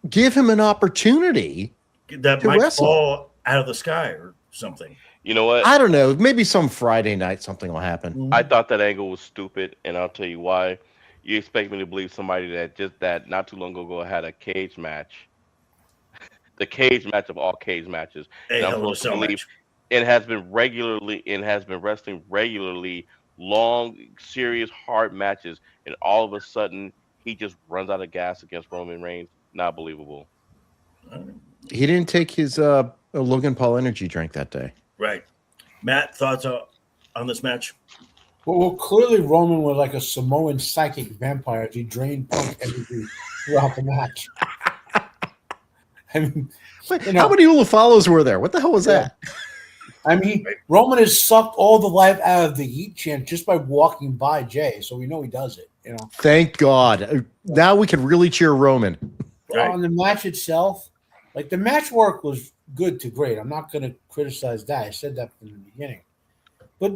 give him an opportunity that might wrestle. Fall out of the sky or something. You know what? I don't know. Maybe some Friday night something will happen. I thought that angle was stupid, and I'll tell you why. You expect me to believe somebody that not too long ago had a cage match. The cage match of all cage matches. And I'm supposed to believe it has been wrestling regularly, long, serious, hard matches, and all of a sudden he just runs out of gas against Roman Reigns. Not believable. He didn't take his Logan Paul energy drink that day. Right. Matt, thoughts on this match? Well, clearly Roman was like a Samoan psychic vampire. He drained Punk energy throughout the match. I mean, Wait, how many Ula follows were there? What the hell was that? I mean, Roman has sucked all the life out of the Yeet chant just by walking by Jay, so we know he does it. Thank God. Now we can really cheer Roman. Right. On the match itself, like the match work was good to great. I'm not going to criticize that. I said that from the beginning. But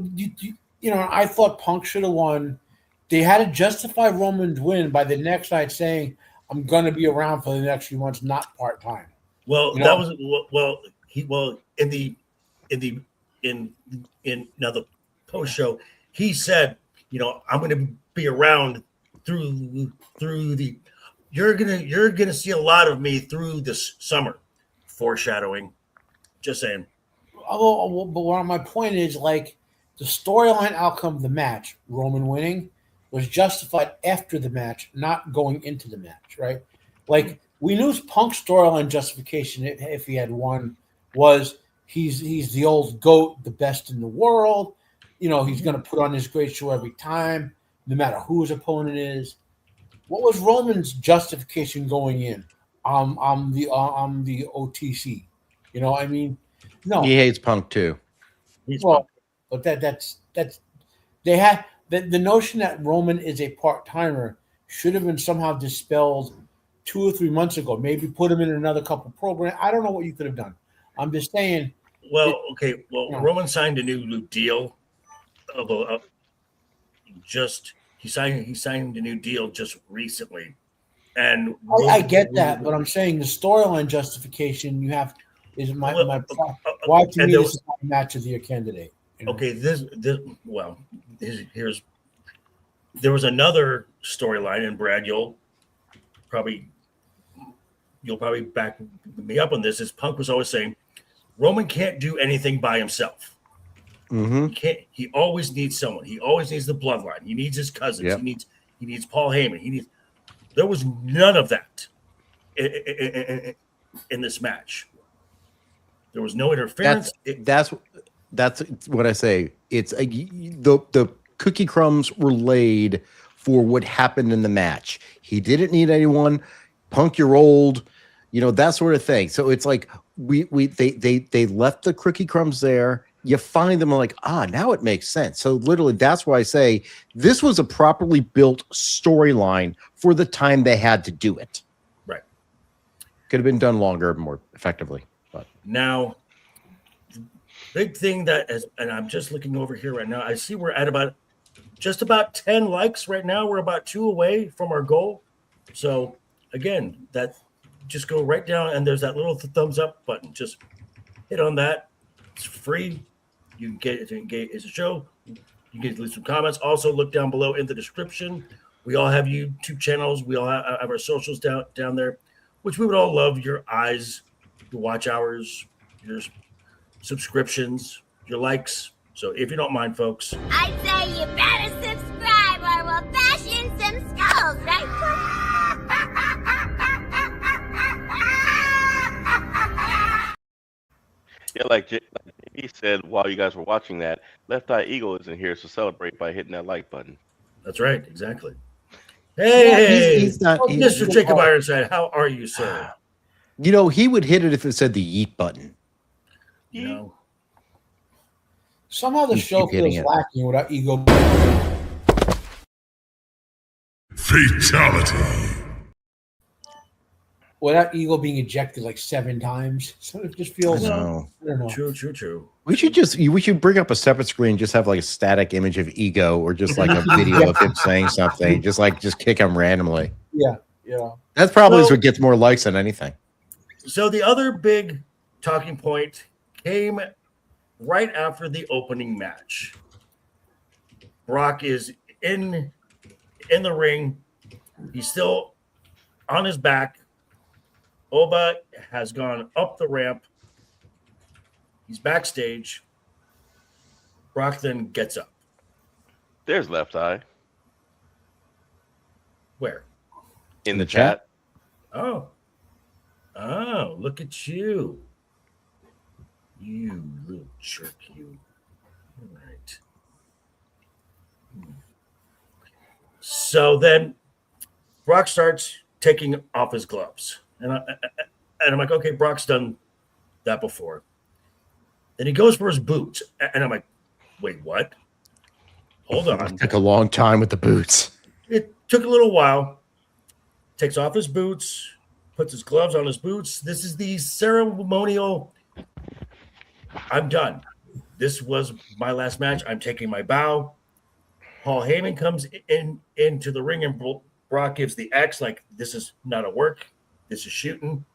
I thought Punk should have won. They had to justify Roman's win by the next night saying, "I'm going to be around for the next few months, not part time." Well, that was in now the post show he said, I'm going to be around through the. You're gonna see a lot of me through this summer. Foreshadowing. Just saying. But what my point is, like, the storyline outcome of the match, Roman winning, was justified after the match, not going into the match, right? Like, we knew Punk's storyline justification, if he had won, was he's the old GOAT, the best in the world. He's going to put on his great show every time, no matter who his opponent is. What was Roman's justification going in? I'm the OTC. I mean, no. He hates Punk too. But that's they had the notion that Roman is a part timer should have been somehow dispelled 2 or 3 months ago. Maybe put him in another couple programs. I don't know what you could have done. I'm just saying. Well, okay. Well, Roman signed a new deal. He signed a new deal just recently, and I get that, but I'm saying the storyline justification you have is my why to me this is not a match of the year candidate. Okay, there was another storyline, and Brad, you'll probably back me up on this. Is Punk was always saying Roman can't do anything by himself. Mm-hmm. He always needs someone. He always needs the bloodline. He needs his cousins. Yep. He needs Paul Heyman. There was none of that in this match. There was no interference. That's what I say. It's the cookie crumbs were laid for what happened in the match. He didn't need anyone. Punk, you're old, that sort of thing. So it's like they left the cookie crumbs there. You find them like, now it makes sense. So literally, that's why I say this was a properly built storyline for the time they had to do it. Right. Could have been done longer, more effectively. But now, big thing and I'm just looking over here right now. I see we're at just about 10 likes right now. We're about 2 away from our goal. So again, just go right down and there's that little thumbs up button. Just hit on that. It's free. You can get it to engage as a show. You can leave some comments. Also, look down below in the description. We all have YouTube channels. We all have our socials down there, which we would all love your eyes, your watch hours, your subscriptions, your likes. So if you don't mind, folks. I'd say you better subscribe or we'll bash in some skulls, right? Yeah, like he said while you guys were watching that, Left Eye Eagle isn't here, so celebrate by hitting that like button. That's right, exactly. Hey, he's not, Mr. Jacob Ironside, how are you, sir? He would hit it if it said the yeet button. Somehow the show feels lacking without Ego. Fatality. Without Ego being ejected like 7 times. So it just feels. I don't know. True. We should bring up a separate screen, just have like a static image of Ego or just like a video of him saying something, just kick him randomly. Yeah. That's probably what gets more likes than anything. So the other big talking point came right after the opening match. Brock is in the ring. He's still on his back. Oba has gone up the ramp. He's backstage. Brock then gets up. There's Left Eye. Where? In the chat. Oh, look at you. You little jerk, you. All right. So then Brock starts taking off his gloves. And And I'm like, okay, Brock's done that before. Then he goes for his boots. And I'm like, wait, what? Hold on. It took a long time with the boots. It took a little while. Takes off his boots, puts his gloves on his boots. This is the ceremonial. I'm done. This was my last match. I'm taking my bow. Paul Heyman comes into the ring, and Brock gives the X, like, this is not a work. This is shooting.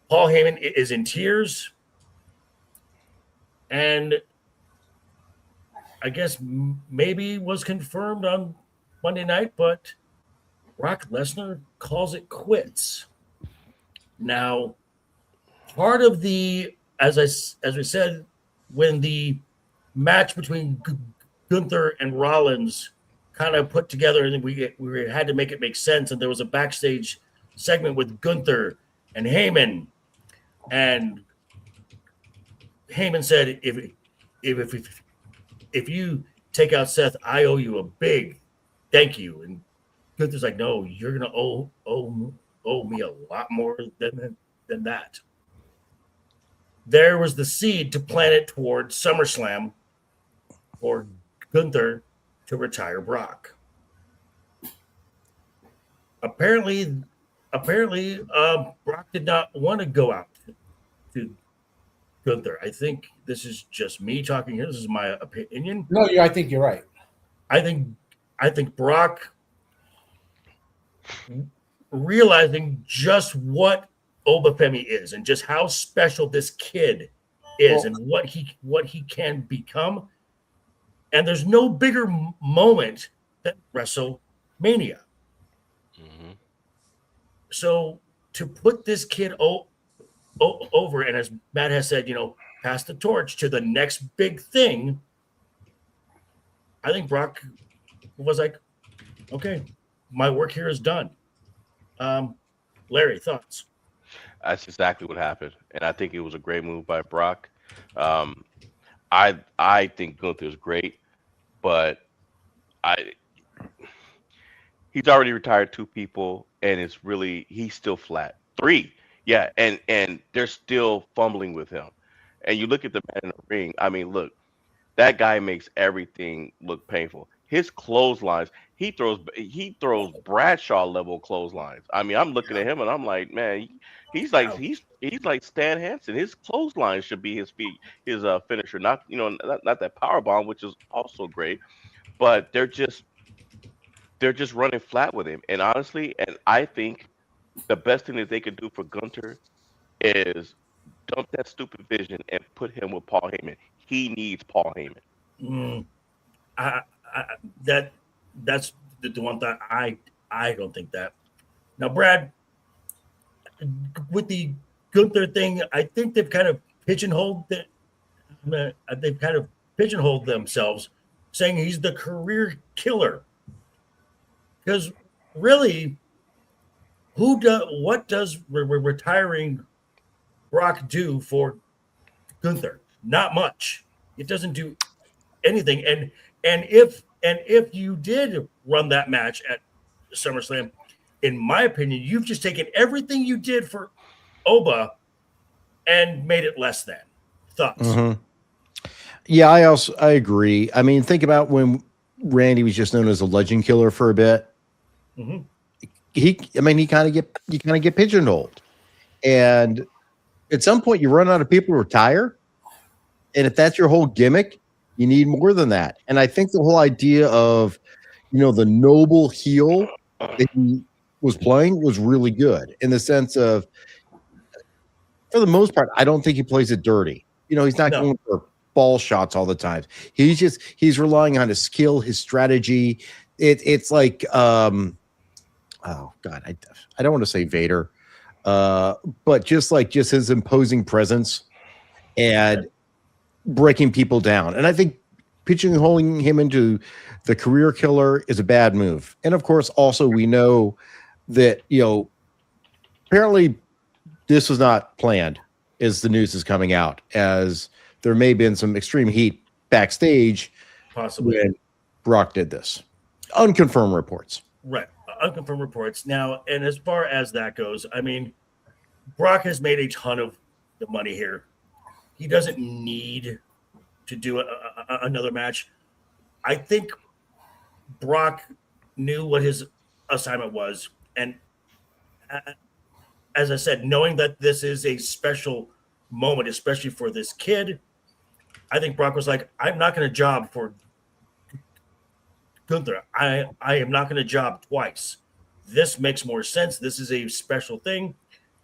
Paul Heyman is in tears. And I guess maybe was confirmed on Monday night, but Brock Lesnar calls it quits. Now, part of the, as we said, when the match between Gunther and Rollins kind of put together, and we had to make it make sense, and there was a backstage segment with Gunther and Heyman, and Heyman said, if you take out Seth, I owe you a big thank you. And Gunther's like, no, you're gonna owe me a lot more than that. There was the seed to plant it toward SummerSlam for Gunther to retire Brock. Apparently, Brock did not want to go out to Gunther. I think this is just me talking here. This is my opinion. No, I think you're right. I think Brock, realizing just what Obafemi is and just how special this kid is, and what he can become, and there's no bigger moment than WrestleMania. Mm-hmm. So to put this kid over, and as Matt has said, pass the torch to the next big thing, I think Brock was like, okay, my work here is done. Larry, thoughts? That's exactly what happened, and I think it was a great move by Brock. I think Gunther's great, but he's already retired 2 people, and he's still flat. 3, yeah, and they're still fumbling with him. And you look at the man in the ring. I mean, look, that guy makes everything look painful. His clotheslines, he throws Bradshaw level clotheslines. I mean, I'm looking at him and I'm like, man, he's like Stan Hansen. His clothesline should be his finisher, not that power bomb, which is also great, but they're just running flat with him. And honestly, and I think the best thing that they could do for Gunther is dump that stupid vision and put him with Paul Heyman. He needs Paul Heyman. That's the one thing I don't think that. Now, Brad, with the Gunther thing, I think they've kind of pigeonholed themselves, saying he's the career killer. Because really, what does retiring Brock do for Gunther? Not much. It doesn't do anything. And if you did run that match at SummerSlam, in my opinion, you've just taken everything you did for Oba and made it less than. Thoughts? Mm-hmm. Yeah, I agree. I mean, think about when Randy was just known as a legend killer for a bit. Mm-hmm. You kind of get pigeonholed, and at some point you run out of people to retire. And if that's your whole gimmick, you need more than that. And I think the whole idea of, the noble heel that he was playing was really good, in the sense of, for the most part, I don't think he plays it dirty. He's not going for ball shots all the time. He's relying on his skill, his strategy. It's like, oh God, I don't want to say Vader, but just his imposing presence and breaking people down. And I think pigeonholing him into the career killer is a bad move. And of course, also we know that, apparently this was not planned, as the news is coming out, as there may have been some extreme heat backstage possibly when Brock did this. Unconfirmed reports. Right. Unconfirmed reports. Now, and as far as that goes, I mean, Brock has made a ton of the money here. He doesn't need to do another match. I think Brock knew what his assignment was. And as I said, knowing that this is a special moment, especially for this kid, I think Brock was like, I'm not going to job for Gunther. I am not going to job twice. This makes more sense. This is a special thing.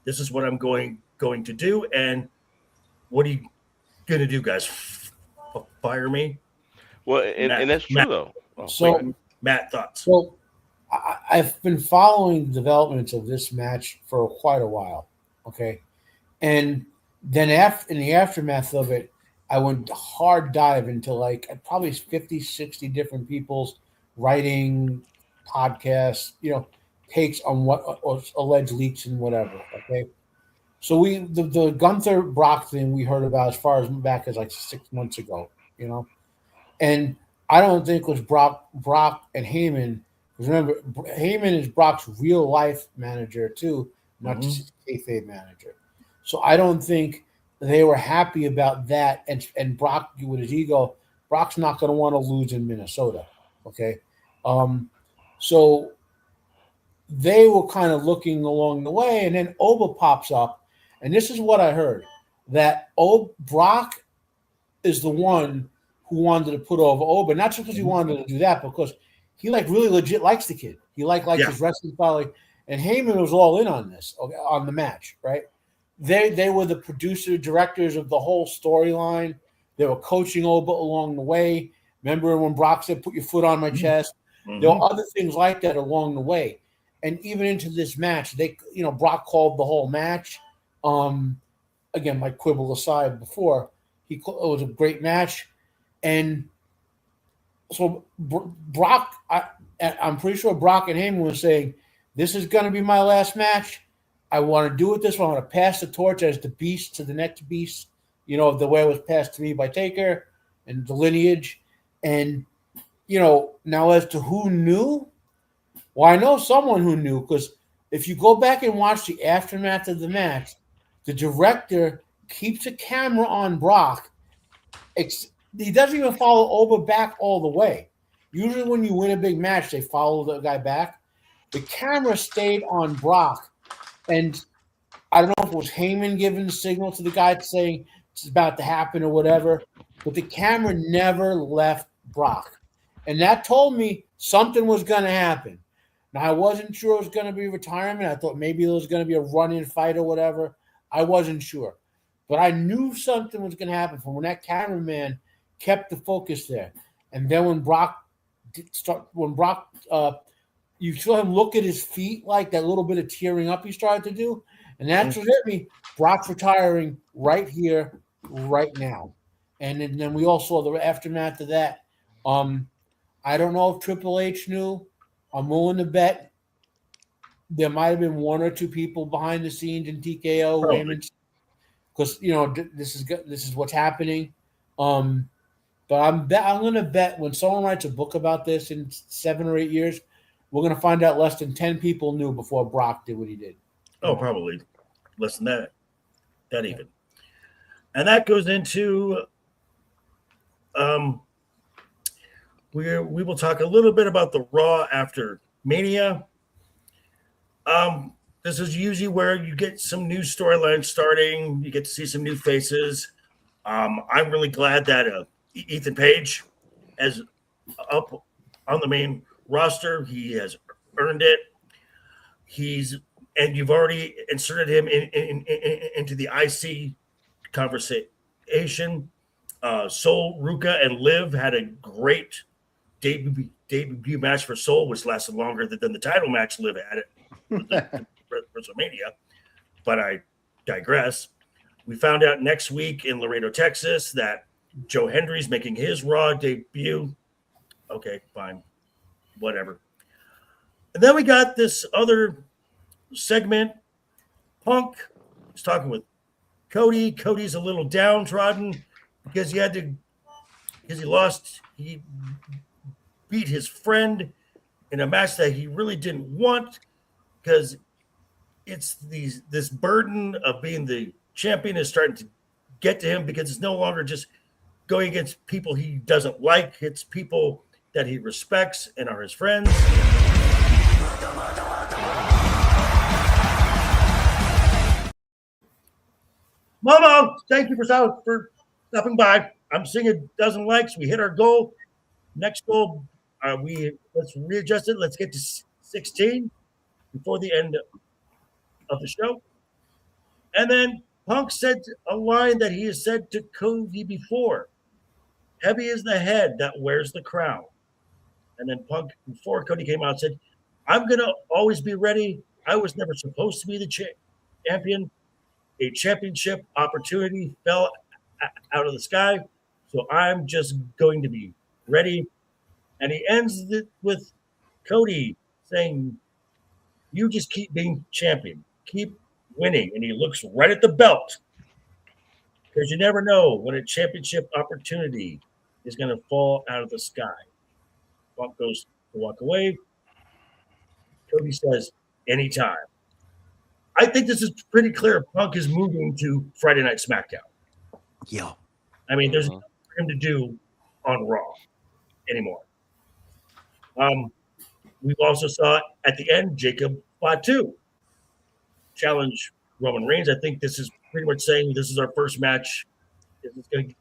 This is what I'm going to do. And what are you going to do, guys? Fire me? Well, and that's true, though. Oh, So, Matt, thoughts? So I've been following the developments of this match for quite a while. Okay. And then in the aftermath of it, I went hard dive into like probably 50, 60 different people's writing, podcasts, takes on what or alleged leaks and whatever. Okay. So the Gunther Brock thing we heard about as far as back as like 6 months ago, and I don't think it was Brock and Heyman. Because remember, Heyman is Brock's real life manager too, not just his kayfabe manager. So I don't think they were happy about that. And Brock, with his ego, Brock's not going to want to lose in Minnesota. Okay, so they were kind of looking along the way, and then Oba pops up, and this is what I heard: that Brock is the one who wanted to put over Oba, not just because he wanted to do that, because he really legit likes the kid. He likes his wrestling style, and Heyman was all in on this, on the match, right? They were the producer directors of the whole storyline. They were coaching Oba along the way. Remember when Brock said, "Put your foot on my chest"? There were other things like that along the way, and even into this match, Brock called the whole match. Again, my quibble aside before, it was a great match. And so Brock, I'm pretty sure Brock and Heyman were saying, this is going to be my last match. I want to do it this way. I want to pass the torch as the beast to the next beast, the way it was passed to me by Taker and the lineage. And, now as to who knew, well, I know someone who knew, because if you go back and watch the aftermath of the match, the director keeps a camera on Brock. He doesn't even follow Oba back all the way. Usually when you win a big match, they follow the guy back. The camera stayed on Brock. And I don't know if it was Heyman giving the signal to the guy saying it's about to happen or whatever, but the camera never left Brock. And that told me something was going to happen. Now, I wasn't sure it was going to be retirement. I thought maybe it was going to be a run-in fight or whatever. I wasn't sure. But I knew something was going to happen from when that cameraman kept the focus there. And then when Brock you saw him look at his feet, like that little bit of tearing up he started to do. And that's what hit me. Brock's retiring right here, right now. And then we all saw the aftermath of that. I don't know if Triple H knew. I'm willing to bet there might have been one or two people behind the scenes in TKO, because this is what's happening. But I'm going to bet when someone writes a book about this in 7 or 8 years, we're going to find out less than 10 people knew before Brock did what he did. Oh, probably less than that. That even. And that goes into we will talk a little bit about the Raw after Mania. This is usually where you get some new storylines starting. You get to see some new faces. I'm really glad that Ethan Page is up on the main roster. He has earned it. And you've already inserted him into the IC conversation. Sol, Ruka, and Liv had a great debut match for Sol, which lasted longer than the title match Liv had at WrestleMania. But I digress. We found out next week in Laredo, Texas, that Joe Hendry's making his Raw debut. Okay, fine. Whatever. And then we got this other segment. Punk is talking with Cody. Cody's a little downtrodden because he beat his friend in a match that he really didn't want, because it's this burden of being the champion is starting to get to him because it's no longer just going against people he doesn't like. It's people that he respects and are his friends. Momo, thank you for stopping by. I'm seeing a dozen likes. We hit our goal. Next goal, let's readjust it. Let's get to 16 before the end of the show. And then Punk said a line that he has said to Cody before. Heavy is the head that wears the crown. And then Punk, before Cody came out, said, I'm going to always be ready. I was never supposed to be the champion. A championship opportunity fell out of the sky. So I'm just going to be ready. And he ends it with Cody saying, you just keep being champion. Keep winning. And he looks right at the belt. Because you never know when a championship opportunity is going to fall out of the sky. Punk goes to walk away. Cody says, anytime. I think this is pretty clear. Punk is moving to Friday Night SmackDown. Yeah. I mean, there's nothing for him to do on Raw anymore. We also saw at the end Jacob Fatu challenge Roman Reigns. I think this is pretty much saying this is our first match. This is going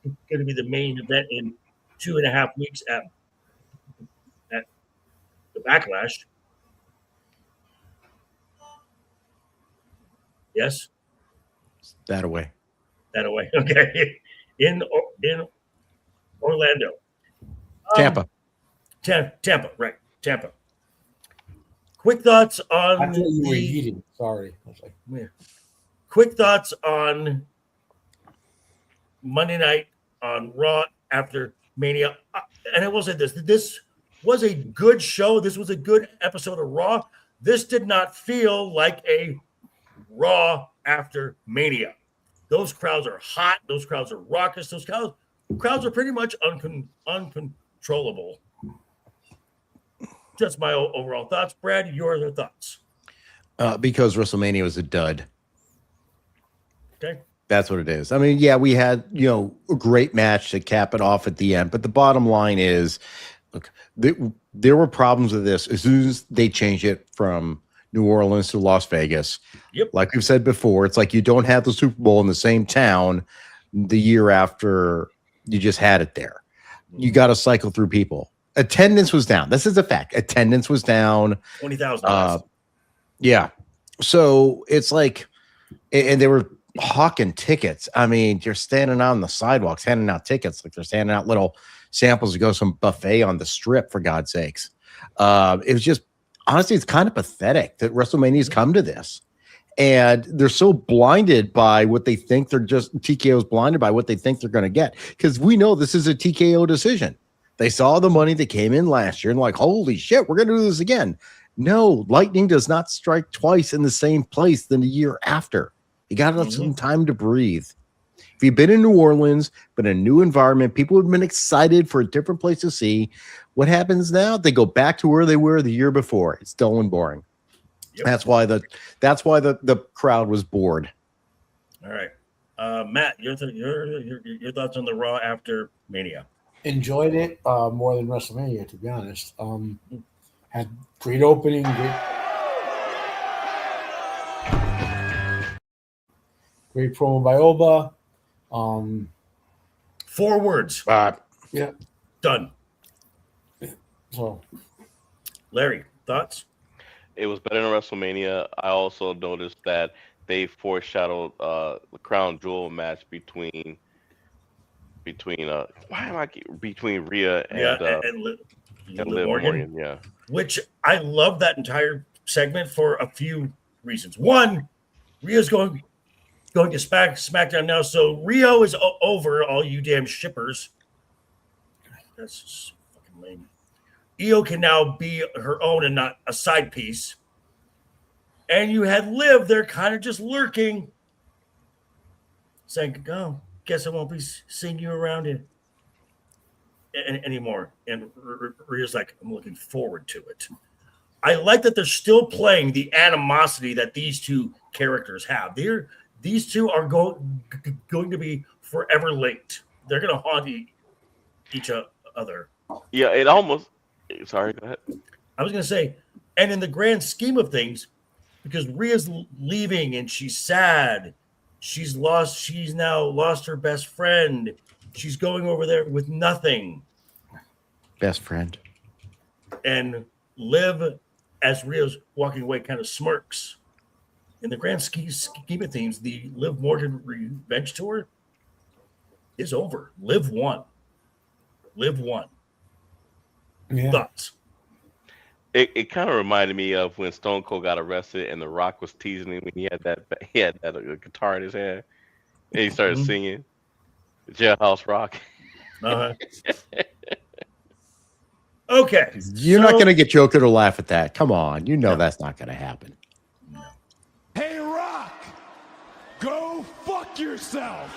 to be the main event in 2.5 weeks at the Backlash. Yes? That away. Okay. In Orlando. Tampa. Tampa, right. Tampa. Quick thoughts on I thought you were eating. Sorry. I was like, yeah. Quick thoughts on Monday night on Raw after Mania. And I will say this. This was a good show. This was a good episode of Raw. This did not feel like a Raw after Mania. Those crowds are hot. Those crowds are raucous. Those crowds are pretty much uncontrollable. Just my overall thoughts. Brad, your other thoughts? Because WrestleMania was a dud. Okay. That's what it is. I mean, yeah, we had, a great match to cap it off at the end. But the bottom line is, look, there were problems with this as soon as they changed it from New Orleans to Las Vegas. Yep. Like we've said before, it's like you don't have the Super Bowl in the same town the year after you just had it there. You got to cycle through people. Attendance was down. This is a fact. Attendance was down. 20,000. Yeah. So it's like, and they were hawking tickets. I mean, you're standing out on the sidewalks, handing out tickets like they're standing out little samples to go some buffet on the strip, for God's sakes. It was just, honestly, it's kind of pathetic that WrestleMania's come to this. And they're so blinded by what they think TKO's blinded by what they think they're going to get. Because we know this is a TKO decision. They saw the money that came in last year and like, holy shit, we're going to do this again. No, lightning does not strike twice in the same place than the year after. You got to have some time to breathe. If you've been in New Orleans, but in a new environment, people have been excited for a different place to see. What happens now? They go back to where they were the year before. It's dull and boring. Yep. That's why the crowd was bored. All right, Matt, your thoughts on the Raw after Mania? Enjoyed it more than WrestleMania, to be honest. Had great opening, great promo by Oba. 4 words. Yeah, Done. So, Larry, thoughts? It was better than WrestleMania. I also noticed that they foreshadowed the crown jewel match between Rhea and Liv Morgan. Yeah, which I love that entire segment for a few reasons. One, Rhea's going to SmackDown now, so Rio is over. All you damn shippers. That's just fucking lame. Io can now be her own and not a side piece. And you had Liv there kind of just lurking, saying, "Oh, guess I won't be seeing you around here anymore." And Rhea's like, "I'm looking forward to it." I like that they're still playing the animosity that these two characters have. These two are going to be forever linked. They're going to haunt each other. Yeah, it almost. Sorry, go ahead. I was going to say, and in the grand scheme of things, because Rhea's leaving and she's sad, she's now lost her best friend. She's going over there with nothing. Best friend. And Liv, as Rhea's walking away, kind of smirks. In the grand scheme of things, the Liv Morgan revenge tour is over. Liv won. Yeah. Thoughts? It kind of reminded me of when Stone Cold got arrested and The Rock was teasing him when he had that guitar in his hand and he started singing Jailhouse Rock. Uh-huh. Okay. You're not going to get Joker to laugh at that. Come on. You know that's not going to happen. Hey, Rock, go fuck yourself.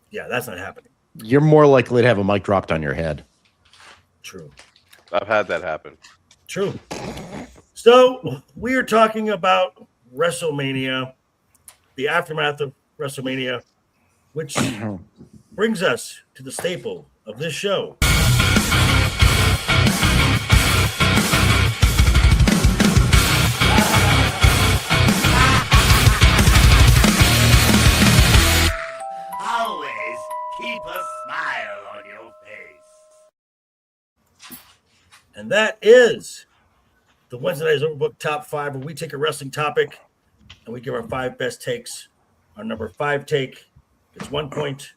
Yeah, that's not happening. You're more likely to have a mic dropped on your head. True. I've had that happen. True. So we are talking about WrestleMania, the aftermath of WrestleMania, which brings us to the staple of this show. Always keep a smile on your face. And that is the Wednesday Night's Overbooked Top 5, where we take a wrestling topic and we give our 5 best takes. Our number 5 take gets 1 point.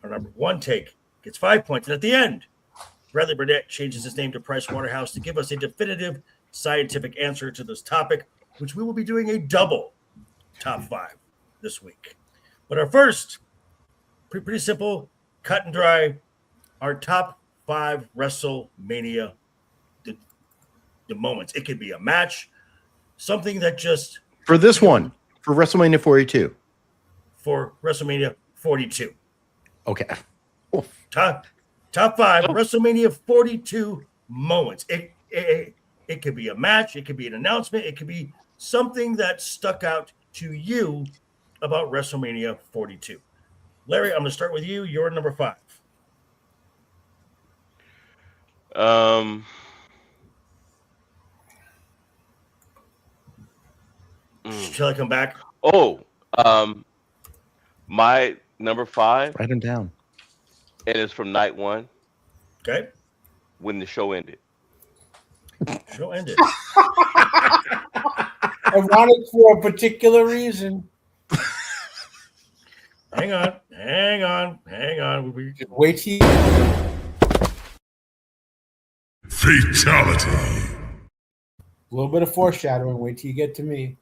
Our number 1 take gets 5 points. And at the end, Bradley Burnett changes his name to Price Waterhouse to give us a definitive scientific answer to this topic, which we will be doing a double top 5 this week. But our first, pretty simple, cut and dry, our top 5 WrestleMania the moments. It could be a match, something that just For this one, for WrestleMania 42. For WrestleMania 42. Okay. Top 5 WrestleMania 42 moments. It could be a match, it could be an announcement, it could be something that stuck out to you about WrestleMania 42. Larry, I'm going to start with you. You're number 5. Shall I come back? Oh, my number 5. Write them down. And it's from night 1. Okay. When the show ended. Show ended. Ironic for a particular reason. Hang on. Just wait till Fatality. a little bit of foreshadowing. Wait till you get to me.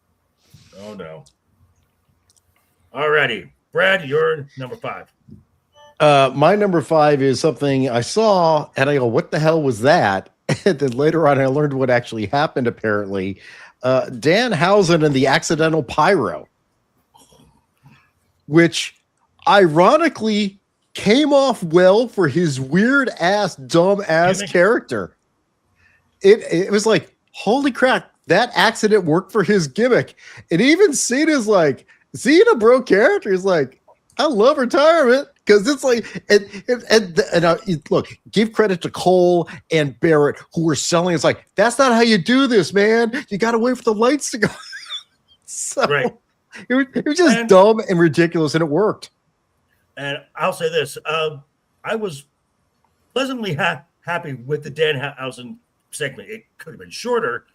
Oh, no. Alrighty. Brad, you're number 5. My number 5 is something I saw, and I go, what the hell was that? And then later on, I learned what actually happened, apparently. Danhausen and the accidental pyro, which ironically came off well for his weird-ass, dumb-ass character. It was like, holy crap, that accident worked for his gimmick. And even Cena's like, Cena, bro, character is like, I love retirement. Because it's like, and look, give credit to Cole and Barrett who were selling. It's like, that's not how you do this, man. You got to wait for the lights to go. So Right. It was just dumb and ridiculous, and it worked. And I'll say this. I was pleasantly happy with the Danhausen segment. It could have been shorter,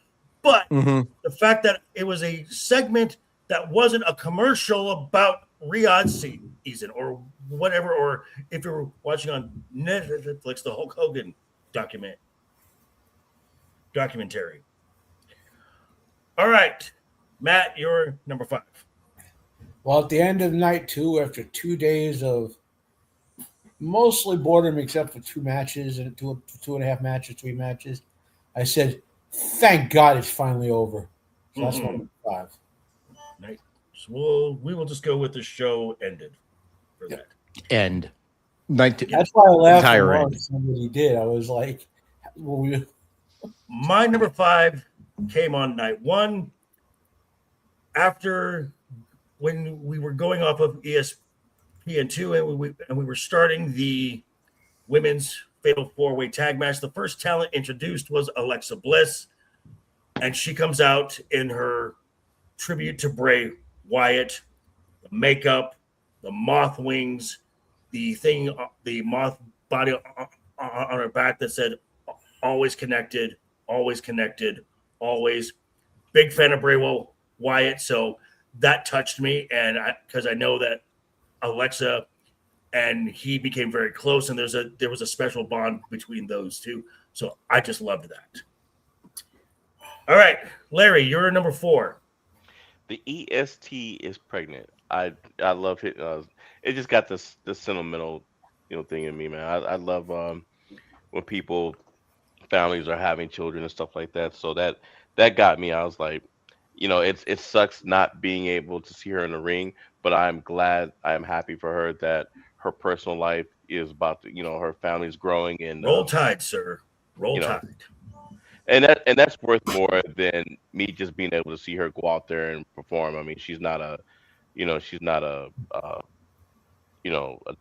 but the fact that it was a segment that wasn't a commercial about Riyadh season or whatever, or if you were watching on Netflix, the Hulk Hogan documentary. All right, Matt, you're number 5. Well, at the end of night 2, after 2 days of mostly boredom, except for 2 matches and 2.5 matches, 3 matches, I said, thank God it's finally over. So that's my number 5. Nice. So we will just go with the show ended for that. End. 19. That's why I laughed Entire when end. somebody did. I was like, well, My number 5 came on night 1 after when we were going off of ESPN2 and we were starting the women's Fatal 4-Way tag match. The first talent introduced was Alexa Bliss, and she comes out in her tribute to Bray Wyatt, the makeup, the moth wings, the moth body on her back that said always connected, always connected, always. Big fan of Bray Wyatt, so that touched me, and because I know that Alexa and he became very close, and there was a special bond between those two, so I just loved that. All right, Larry, you're number 4. The EST is pregnant. I love it. It just got this sentimental thing in me, man. I love when families are having children and stuff like that. So that got me. I was like, it sucks not being able to see her in the ring, but I'm glad, I am happy for her that her personal life is about to, her family's growing, and Roll Tide, sir. Roll Tide. And that's worth more than me just being able to see her go out there and perform. I mean, she's not a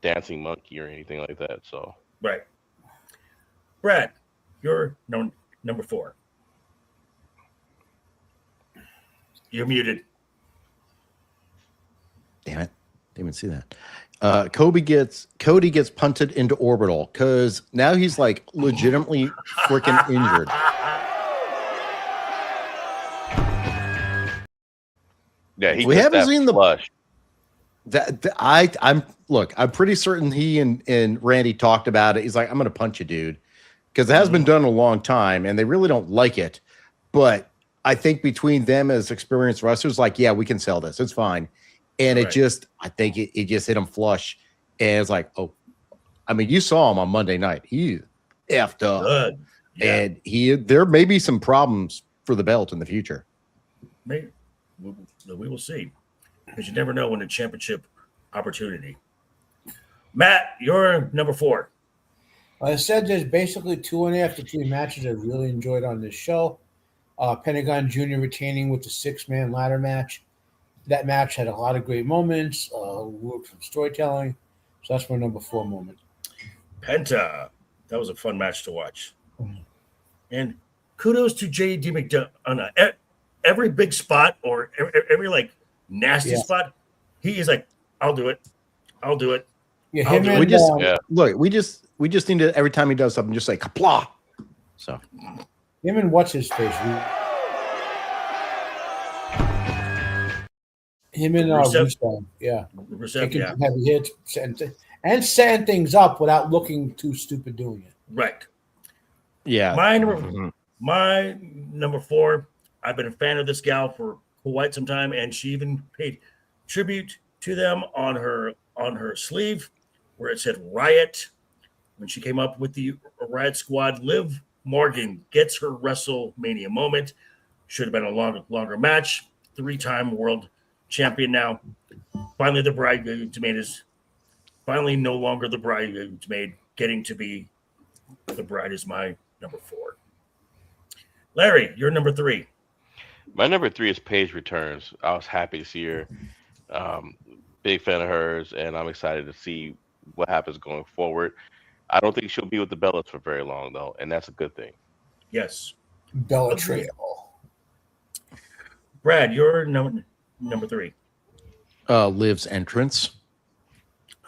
dancing monkey or anything like that. So Right. Brad, you're number 4. You're muted. Damn it. Didn't even see that. Cody gets punted into orbital because now he's like legitimately freaking injured. yeah, he We gets haven't that seen the- flush. I'm pretty certain he and Randy talked about it. He's like, I'm gonna punch you, dude. Because it has been done a long time and they really don't like it. But I think between them as experienced wrestlers, like, yeah, we can sell this. It's fine. And Right. I think it just hit him flush. And it's like, oh, I mean, you saw him on Monday night. He effed up. Good. Yeah. And there may be some problems for the belt in the future. Maybe we will see, because you never know when a championship opportunity. Matt, you're number 4. I said there's basically 2.5 to 3 matches I really enjoyed on this show. Pentagon Jr. retaining with the 6-man ladder match. That match had a lot of great moments, worked from storytelling. So that's my number 4 moment. Penta. That was a fun match to watch. And kudos to J.D. McDonough. Every big spot or every like nasty spot, he is like, I'll do it. I'll do it. Yeah, I'll do it. We just Yeah. look. We just need to, every time he does something, just say kapla. So him and what's his face? Him and Rusev, yeah. Rusev, Taking yeah. some heavy hits and setting things up without looking too stupid doing it. Right. yeah, My number 4, I've been a fan of this gal for quite some time, and she even paid tribute to them on her sleeve where it said Riot. When she came up with the Riot Squad, Liv Morgan gets her WrestleMania moment. Should have been a longer match. 3-time world champion now. Finally, the bridesmaid is finally no longer the bridesmaid. Getting to be the bride is my number 4. Larry, you're number 3. My number 3 is Paige Returns. I was happy to see her. Big fan of hers, and I'm excited to see what happens going forward. I don't think she'll be with the Bellas for very long, though, and that's a good thing. Yes. Bellatrix. Brad, you're number 3. Liv's entrance.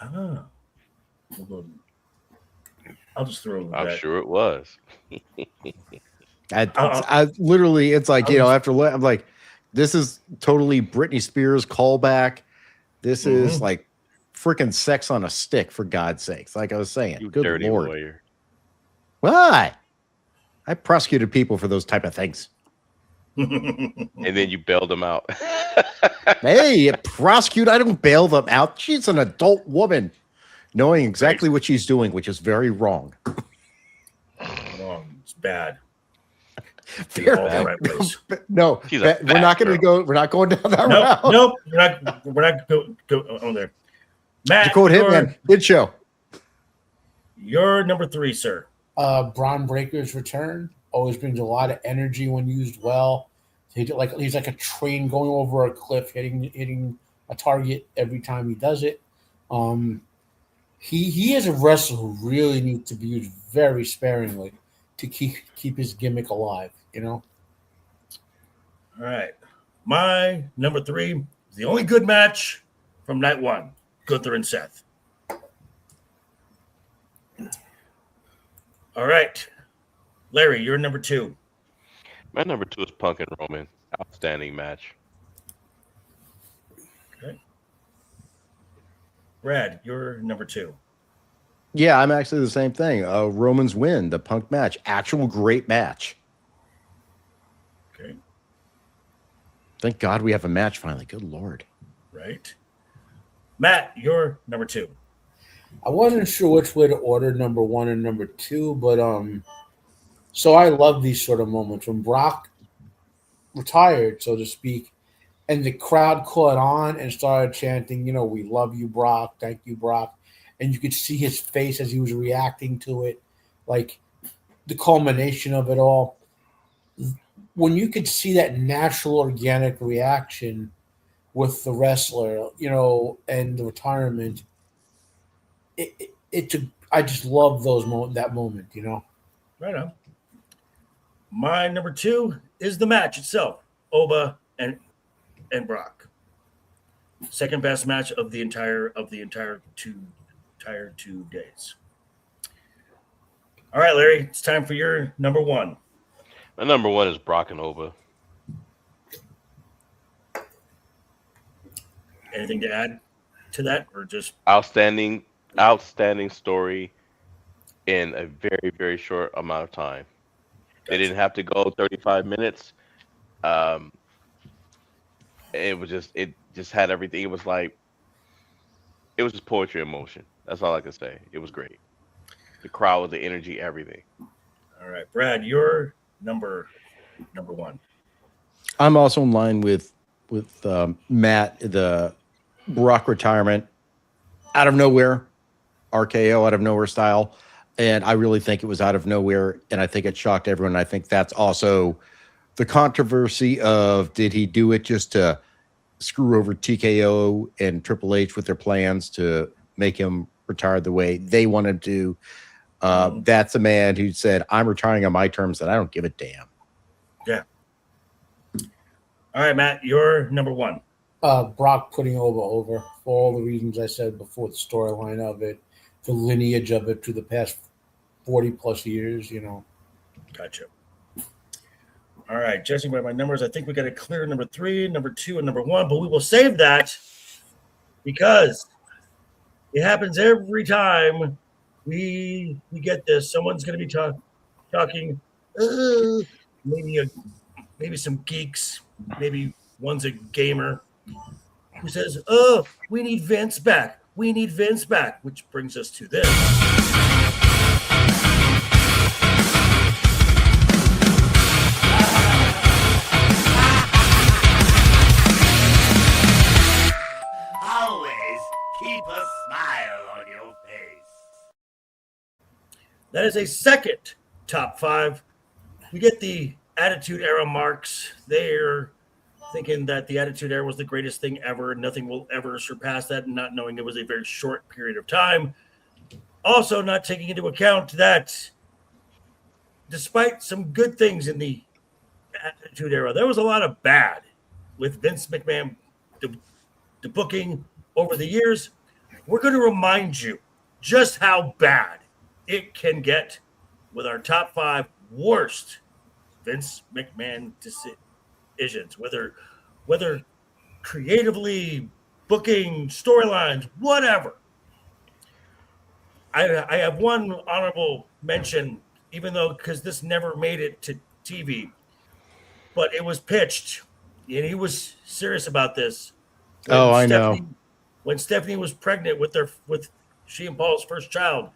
Ah. I'll just throw I'm that. sure it was. I literally, it's like, I'm like, this is totally Britney Spears callback. This is like freaking sex on a stick, for God's sakes. Like I was saying, You good dirty Lord. lawyer. Why? I prosecuted people for those type of things. And then you bailed them out. Hey, prosecute. I don't bail them out. She's an adult woman knowing exactly what she's doing, which is very wrong. Wrong. It's bad. Fair. All the right place. No, She's a we're not fat going to girl. go. We're not going down that Nope, route. nope. We're not go on there. Matt, To quote Hitman, good show. you're number 3, sir. Braun Breaker's return. Always brings a lot of energy when used well. He's like a train going over a cliff, hitting a target every time he does it. He is a wrestler who really needs to be used very sparingly to keep his gimmick alive. All right. My number 3 is the only good match from night 1, Gunther and Seth. All right. Larry, you're number 2. My number 2 is Punk and Roman. Outstanding match. Okay. Brad, you're number 2. Yeah, I'm actually the same thing. Roman's win, the Punk match. Actual great match. Okay. Thank God we have a match finally. Good Lord. Right. Matt, you're number 2. I wasn't sure which way to order number 1 and number 2, but so I love these sort of moments when Brock retired, so to speak, and the crowd caught on and started chanting, "We love you, Brock. Thank you, Brock." And you could see his face as he was reacting to it, like the culmination of it all. When you could see that natural, organic reaction with the wrestler, and the retirement, I just love that moment. Right on. My number 2 is the match itself, Oba and Brock. Second best match of the entire 2 days. All right, Larry, it's time for your number 1. My number 1 is Brock and Oba. Anything to add to that, or just Outstanding story in a very, very short amount of time. They didn't have to go 35 minutes. It just had everything. It was just poetry in motion. That's all I can say. It was great. The crowd, the energy, everything. all right, Brad, you're number 1. I'm also in line with Matt. The Brock retirement out of nowhere, RKO out of nowhere style, and I really think it was out of nowhere, and I think it shocked everyone. I think that's also the controversy of, did he do it just to screw over TKO and Triple H with their plans to make him retire the way they wanted to? That's a man who said, "I'm retiring on my terms, and I don't give a damn." Yeah. All right, Matt, you're number 1. Brock putting over for all the reasons I said before, the storyline of it, the lineage of it to the past 40 plus years, Gotcha. All right, judging by my numbers, I think we got a clear number 3, number 2, and number 1, but we will save that because it happens every time we get this. Someone's going to be talking, maybe some geeks, maybe one's a gamer, who says, "Oh, we need Vince back. We need Vince back," which brings us to this. Always keep a smile on your face. That is a second top 5. We get the Attitude Era marks. They're thinking that the Attitude Era was the greatest thing ever. Nothing will ever surpass that, not knowing it was a very short period of time. Also not taking into account that despite some good things in the Attitude Era, there was a lot of bad with Vince McMahon, the booking over the years. We're going to remind you just how bad it can get with our top 5 worst Vince McMahon decisions, whether creatively, booking, storylines, whatever. I have one honorable mention, even though because this never made it to TV, but it was pitched, and he was serious about this. I know. When Stephanie was pregnant with she and Paul's first child,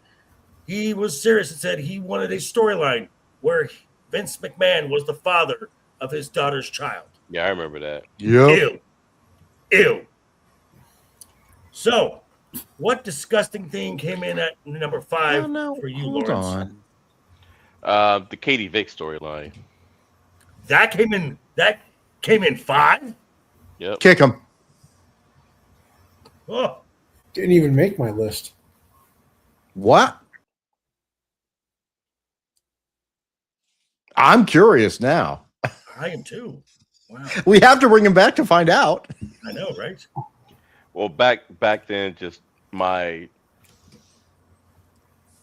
he was serious and said he wanted a storyline where Vince McMahon was the father of his daughter's child. Yeah, I remember that. Yep. Ew. So, what disgusting thing came in at number 5 for you, Hold Lawrence? on. The Katie Vick storyline. That came in 5. Yep. Kick him. Oh, Didn't even make my list. What? I'm curious now. I am too. Wow. We have to bring him back to find out. I know, right? Well, back then, just my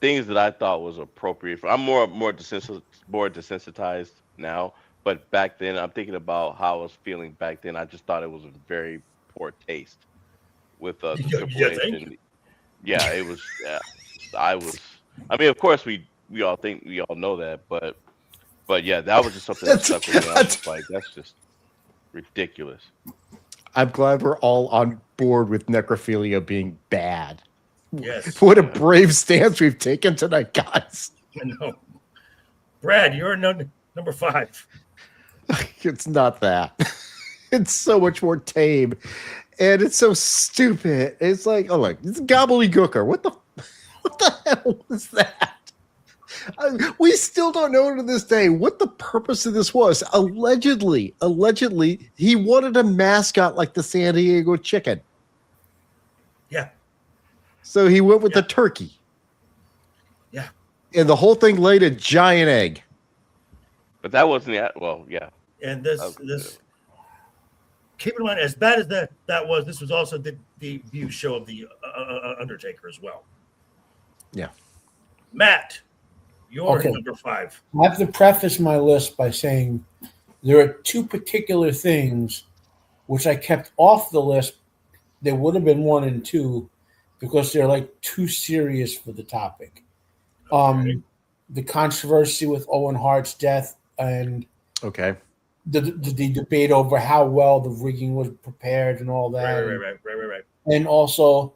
things that I thought was appropriate. I'm more desensitized now, but back then, I'm thinking about how I was feeling back then. I just thought it was a very poor taste with the Triple H. think? And yeah, it was. I mean, of course, we all know that, but yeah, that was just something that stuck with me. I was just like, that's just ridiculous. I'm glad we're all on board with necrophilia being bad. Yes. What a brave stance we've taken tonight, guys. I know. Brad, you're number 5. It's not that. It's so much more tame. And it's so stupid. It's like, oh, look, it's gobbledygooker. What the hell was that? We still don't know to this day what the purpose of this was. Allegedly, he wanted a mascot like the San Diego Chicken. Yeah. So he went with the turkey. Yeah. And the whole thing laid a giant egg. But that wasn't the well, yeah. And this keep in mind, as bad as that was, this was also the debut show of the Undertaker as well. Yeah. Matt, you're Okay. number 5. I have to preface my list by saying there are 2 particular things which I kept off the list. They would have been 1 and 2 because they're like too serious for the topic. The controversy with Owen Hart's death and Okay. the debate over how well the rigging was prepared and all that. Right. And also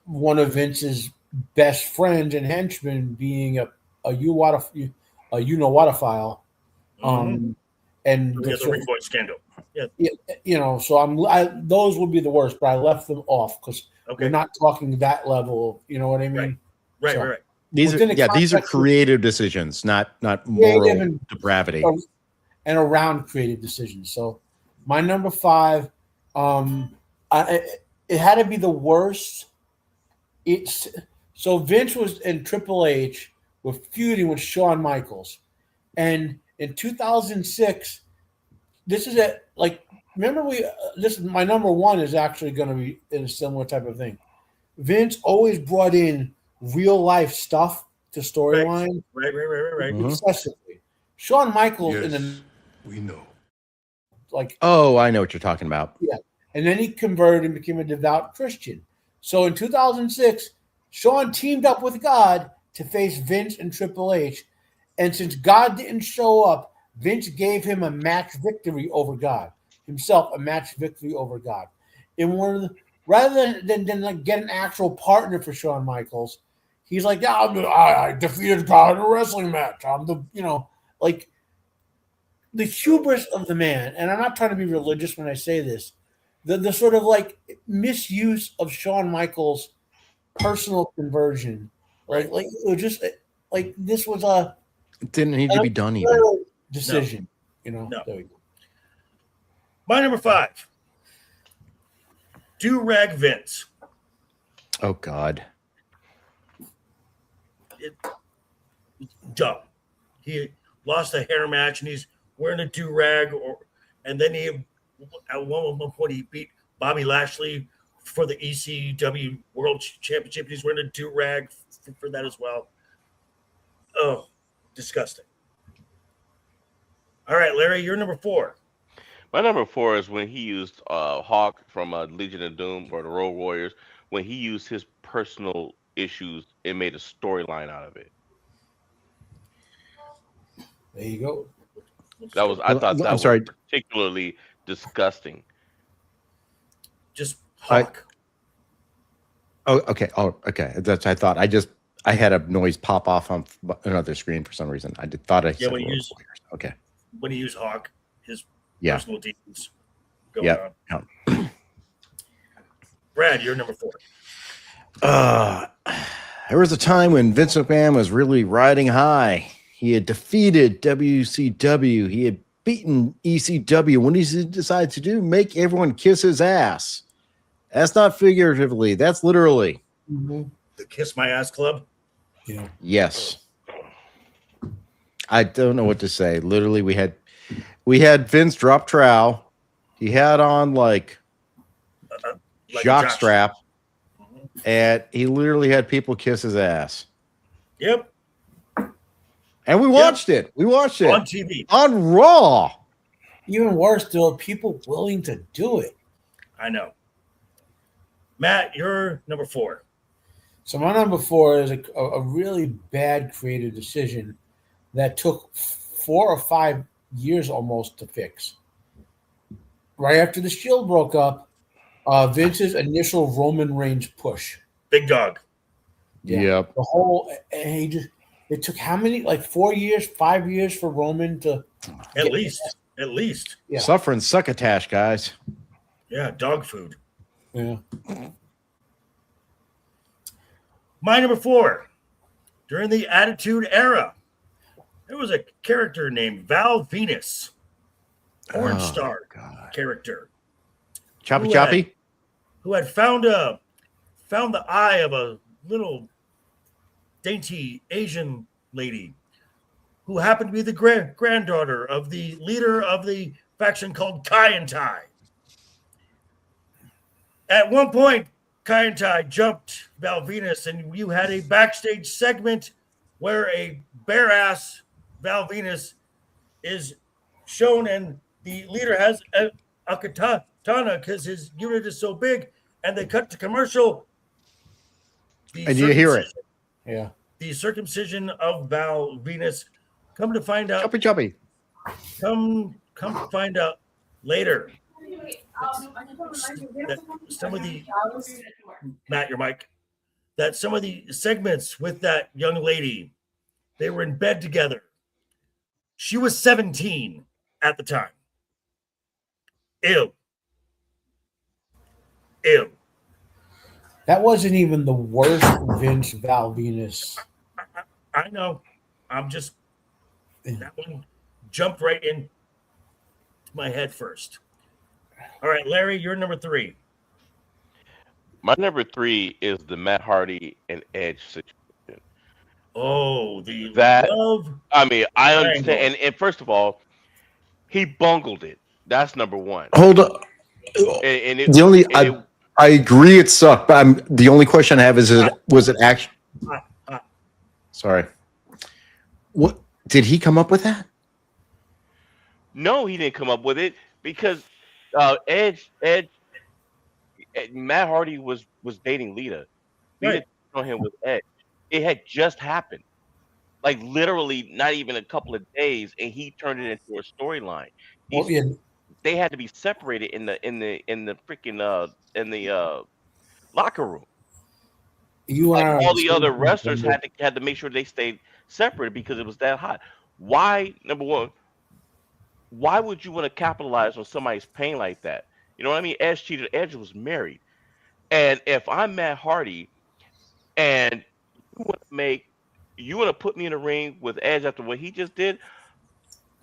one of Vince's best friends and henchmen being a you-know-what-a-file. And The other Ring Boy scandal. Yeah. So those would be the worst, but I left them off because Okay. we're not talking that level. You know what I mean? Right. These Within the are these are context of- creative decisions, not moral depravity. And around creative decisions. So my number 5, it had to be the worst. So Vince and Triple H were feuding with Shawn Michaels, and in 2006, this is it. Like, remember this is my number 1 is actually going to be in a similar type of thing. Vince always brought in real life stuff to storyline, Right. excessively. Shawn Michaels we know. like, Oh, I know what you're talking about. and then he converted and became a devout Christian. So in 2006, Shawn teamed up with God to face Vince and Triple H. And since God didn't show up, Vince gave him a match victory over God. Himself, a match victory over God. Rather than like get an actual partner for Shawn Michaels, he's like, yeah, I defeated God in a wrestling match. I'm the hubris of the man. And I'm not trying to be religious when I say this. The sort of like misuse of Shawn Michaels' personal conversion, like it was just like this was It didn't need to be done even. decision, No. There we go. My number 5. Do-rag Vince. Oh God. It's dumb. He lost a hair match and he's wearing a do-rag, and then at one point he beat Bobby Lashley for the ECW World Championship. He's wearing a do-rag for that as well. Oh, disgusting. All right, Larry, you're number 4. My number 4 is when he used Hawk from Legion of Doom or the Road Warriors. When he used his personal issues and made a storyline out of it. There you go. I thought that was particularly disgusting. Just Hawk. Okay. That's what I thought. I had a noise pop off on another screen for some reason. I thought I said Warriors. Okay. When he used Hawk, his Yeah. personal demons going on. Yeah. Brad, you're number 4. There was a time when Vince McMahon was really riding high. He had defeated WCW. He had beaten ECW. What did he decide to do? Make everyone kiss his ass. That's not figuratively. That's literally. Mm-hmm. The Kiss My Ass Club. Yeah. Yes. I don't know what to say. Literally, we had Vince drop trowel. He had on like jock strap, and he literally had people kiss his ass. Yep. And we watched it. We watched it on TV, on Raw. Even worse, there are people willing to do it. I know. Matt, you're number 4. So my number 4 is a really bad creative decision that took 4 or 5 years almost to fix. Right after the Shield broke up, Vince's initial Roman Reigns push. Big dog. Yeah. Yep. The whole it took how many, like 4 years, 5 years for Roman to At least. Yeah. Suffering succotash, guys. Yeah, dog food. Yeah. My number 4. During the Attitude Era, there was a character named Val Venus. Porn star character. Choppy. Who had found the eye of a little dainty Asian lady who happened to be the granddaughter of the leader of the faction called Kai and Tai. At one point, Kai and Tai jumped Val Venus, and you had a backstage segment where a bare-ass Val Venus is shown, and the leader has a katana because his unit is so big, and they cut to commercial. And you hear it. Yeah. The circumcision of Val Venus. Come to find out. Choppy. Come to find out later. That some of the Matt, your mic. That some of the segments with that young lady, they were in bed together. She was 17 at the time. Ew. That wasn't even the worst Vince Val Venus. I know. I'm just that one jumped right in my head first. All right, Larry, you're number 3. My number 3 is the Matt Hardy and Edge situation. Oh, love. I mean, I understand. And first of all, he bungled it. That's number 1. Hold on. I agree it sucked, but the only question I have is was it actually? Sorry. What did he come up with that? No, he didn't come up with it because Matt Hardy was dating Lita. Lita Right. on him with Edge. It had just happened, like literally not even a couple of days, and he turned it into a storyline. They had to be separated in the freaking locker room. All the other wrestlers had to make sure they stayed separate because it was that hot. Why? Number one, why would you want to capitalize on somebody's pain like that? You know what I mean? Edge cheated. Edge was married, and if I'm Matt Hardy, and you want to put me in a ring with Edge after what he just did,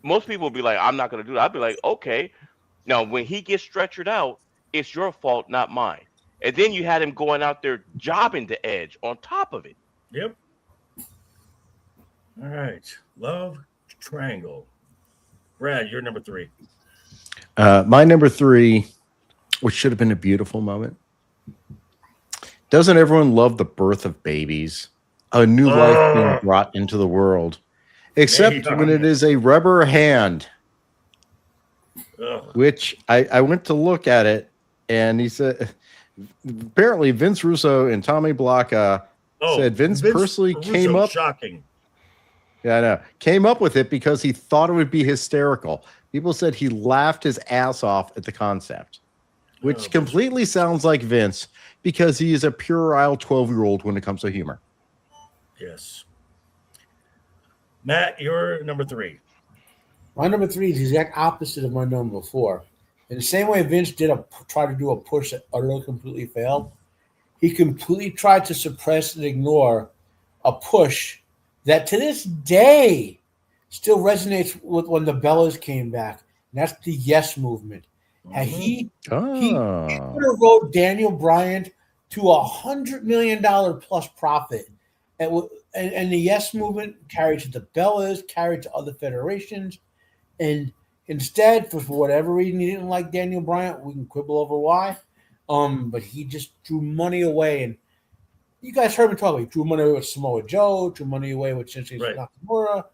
most people will be like, I'm not going to do that. I'd be like, okay. Now, when he gets stretchered out, it's your fault, not mine. And then you had him going out there jobbing to Edge on top of it. Yep. All right. Love Triangle. Brad, you're number 3. My number 3, which should have been a beautiful moment. Doesn't everyone love the birth of babies? A new life being brought into the world. Except when it is a rubber hand. Which I went to look at it, and he said, apparently Vince Russo and Tommy Blocka said Vince personally came up. Shocking. Yeah, I know. Came up with it because he thought it would be hysterical. People said he laughed his ass off at the concept, which completely sounds like Vince because he is a puerile 12-year-old when it comes to humor. Yes. Matt, you're number 3. My number 3 is the exact opposite of my number 4. In the same way Vince tried to do a push that utterly completely failed, he completely tried to suppress and ignore a push that to this day still resonates with when the Bellas came back. And that's the Yes movement. Had he would have rode Daniel Bryan to $100 million plus profit, and the Yes movement carried to the Bellas, carried to other federations, and instead, for whatever reason, he didn't like Daniel Bryan. We can quibble over why, but he just drew money away. And you guys heard me talk about. He drew money away with Samoa Joe, drew money away with Shinsuke Nakamura.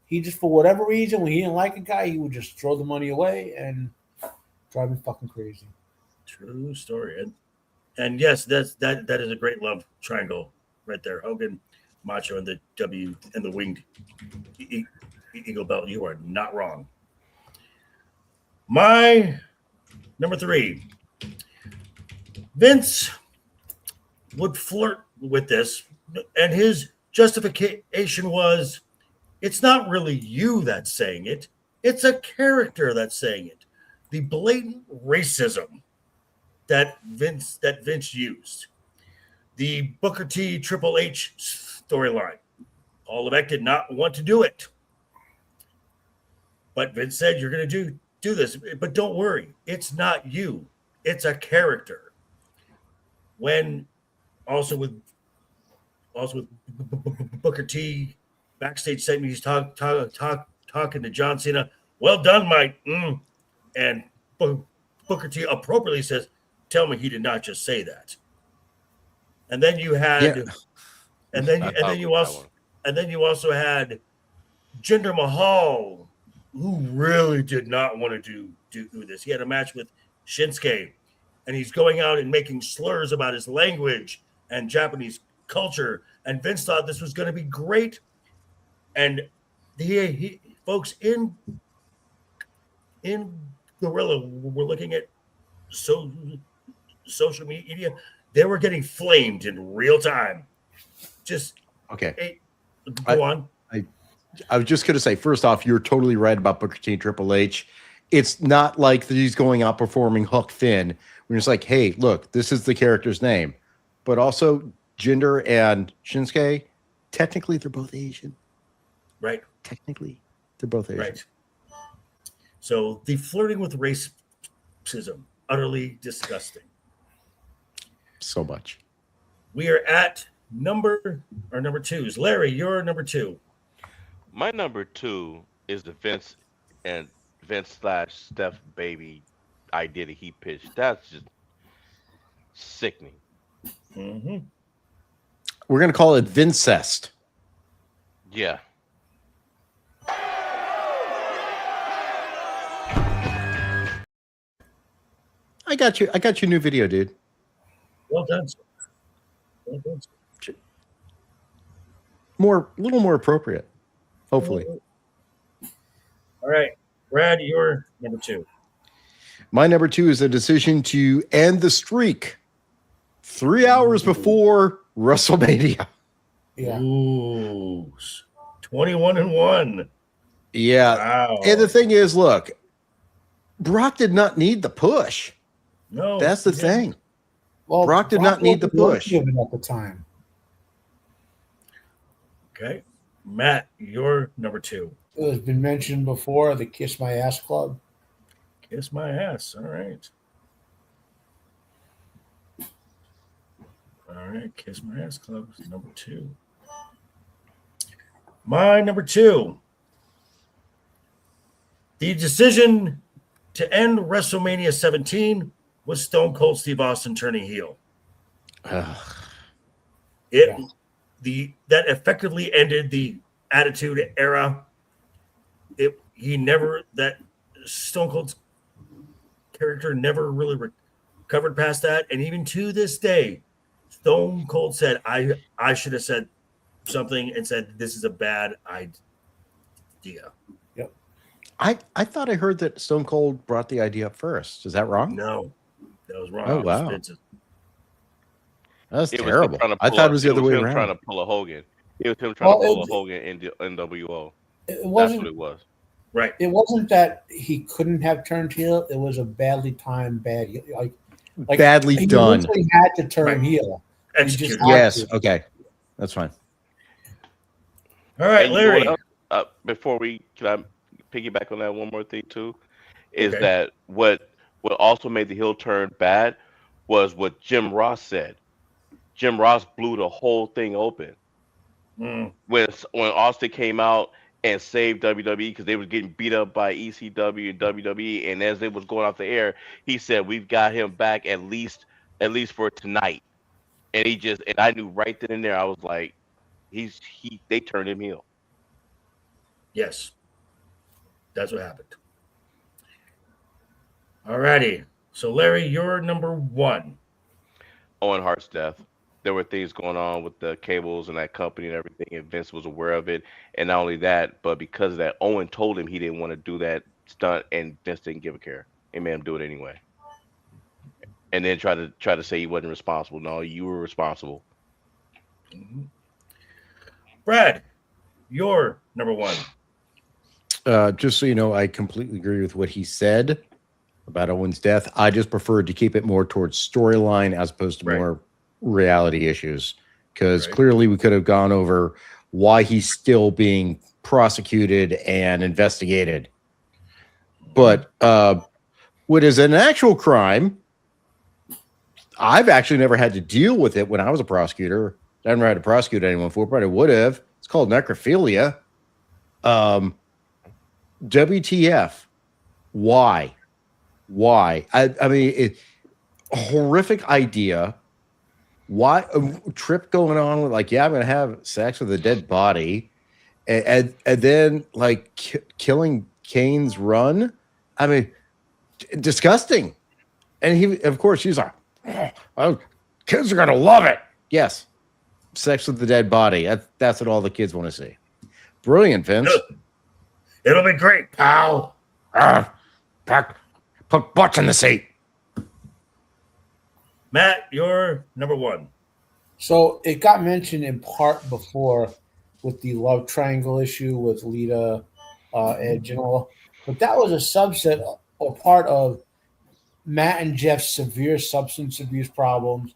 He just, for whatever reason, when he didn't like a guy, he would just throw the money away and drive me fucking crazy. True story. And yes, that is a great love triangle right there. Hogan, Macho, and the winged eagle belt. You are not wrong. My number 3. Vince would flirt with this, and his justification was, it's not really you that's saying it. It's a character that's saying it. The blatant racism that Vince used. The Booker T Triple H storyline. Paul Levesque did not want to do it. But Vince said, you're going to do this. But don't worry. It's not you. It's a character. When also with Booker T backstage segment, he's talking to John Cena. Well done, Mike. And Booker T appropriately says, tell me he did not just say that. And then you had, and then you also had Jinder Mahal, who really did not want to do this. He had a match with Shinsuke, and he's going out and making slurs about his language and Japanese culture. And Vince thought this was going to be great. And he folks in Gorilla were looking at social media. They were getting flamed in real time. Just okay. Go on. I was just going to say, first off, you're totally right about Booker T and Triple H. It's not like he's going out performing Huck Finn. We're just like, hey, look, this is the character's name. But also, Jinder and Shinsuke, technically, they're both Asian. Right. Technically, they're both Asian. Right. So the flirting with racism, utterly disgusting. So much. We are at number 2s. Larry, you're number 2. My number 2 is the Vince/Steph baby idea that he pitched. That's just sickening. Mm-hmm. We're going to call it Vincest. Yeah. I got you a new video, dude. Well done, sir. Well done, sir. A little more appropriate, hopefully. All right. Brad, you're number 2. My number 2 is a decision to end the streak 3 hours before WrestleMania. Yeah. Ooh. 21-1. Yeah. Wow. And the thing is, look, Brock did not need the push. No. That's the thing. Well, Brock did not need the push at the time. Okay. Matt, you're number 2. It has been mentioned before, the Kiss My Ass Club. Kiss my ass. All right. All right. Kiss my ass club is number 2. My number 2. The decision to end WrestleMania 17 was Stone Cold Steve Austin turning heel. That effectively ended the Attitude Era. That Stone Cold's character never really recovered past that, and even to this day, Stone Cold said, "I should have said something and said this is a bad idea." Yep. I thought I heard that Stone Cold brought the idea up first. Is that wrong? No, that was wrong. Oh wow, that's It terrible. I thought it was the other way around. Trying to pull a Hogan. It was him trying to pull a Hogan in the NWO. That's what it was. Right. It wasn't that he couldn't have turned heel. It was a badly timed badly done. He had to turn heel. Yes. Okay. That's fine. All right, Larry. before can I piggyback on that one more thing too? Is Okay. that what also made the heel turn bad was what Jim Ross said. Jim Ross blew the whole thing open Mm, when Austin came out and saved WWE because they was getting beat up by ECW and WWE, and as they was going off the air, he said, "We've got him back at least for tonight." And I knew right then and there, I was like, they turned him heel. yes, that's what happened. All righty. So, Larry, you're number one. Owen Hart's death. There were things going on with the cables and that company and everything, and Vince was aware of it. And not only that, but because of that, Owen told him he didn't want to do that stunt, and Vince didn't give a care. He made him do it anyway. And then try to say he wasn't responsible. No, you were responsible. Mhm. Brad, you're number one. Just so you know, I completely agree with what he said about Owen's death. I just preferred to keep it more towards storyline as opposed to Right. more reality issues, because Right. clearly we could have gone over why he's still being prosecuted and investigated. But what is an actual crime, I've actually never had to deal with it when I was a prosecutor. I never had to prosecute anyone for it, but I would have. It's called necrophilia. WTF? Why? I mean, a horrific idea. Why a trip going on with like, yeah, I'm gonna have sex with a dead body, and then like killing Kane's run. I mean, disgusting. And he, of course, she's like, oh, kids are gonna love it. Yes, sex with the dead body. That's what all the kids want to see. Brilliant, Vince. It'll be great, pal. Put butts in the seat. Matt, you're number one. So it got mentioned in part before with the love triangle issue with Lita, Edge, and all, but that was a subset or part of Matt and Jeff's severe substance abuse problems,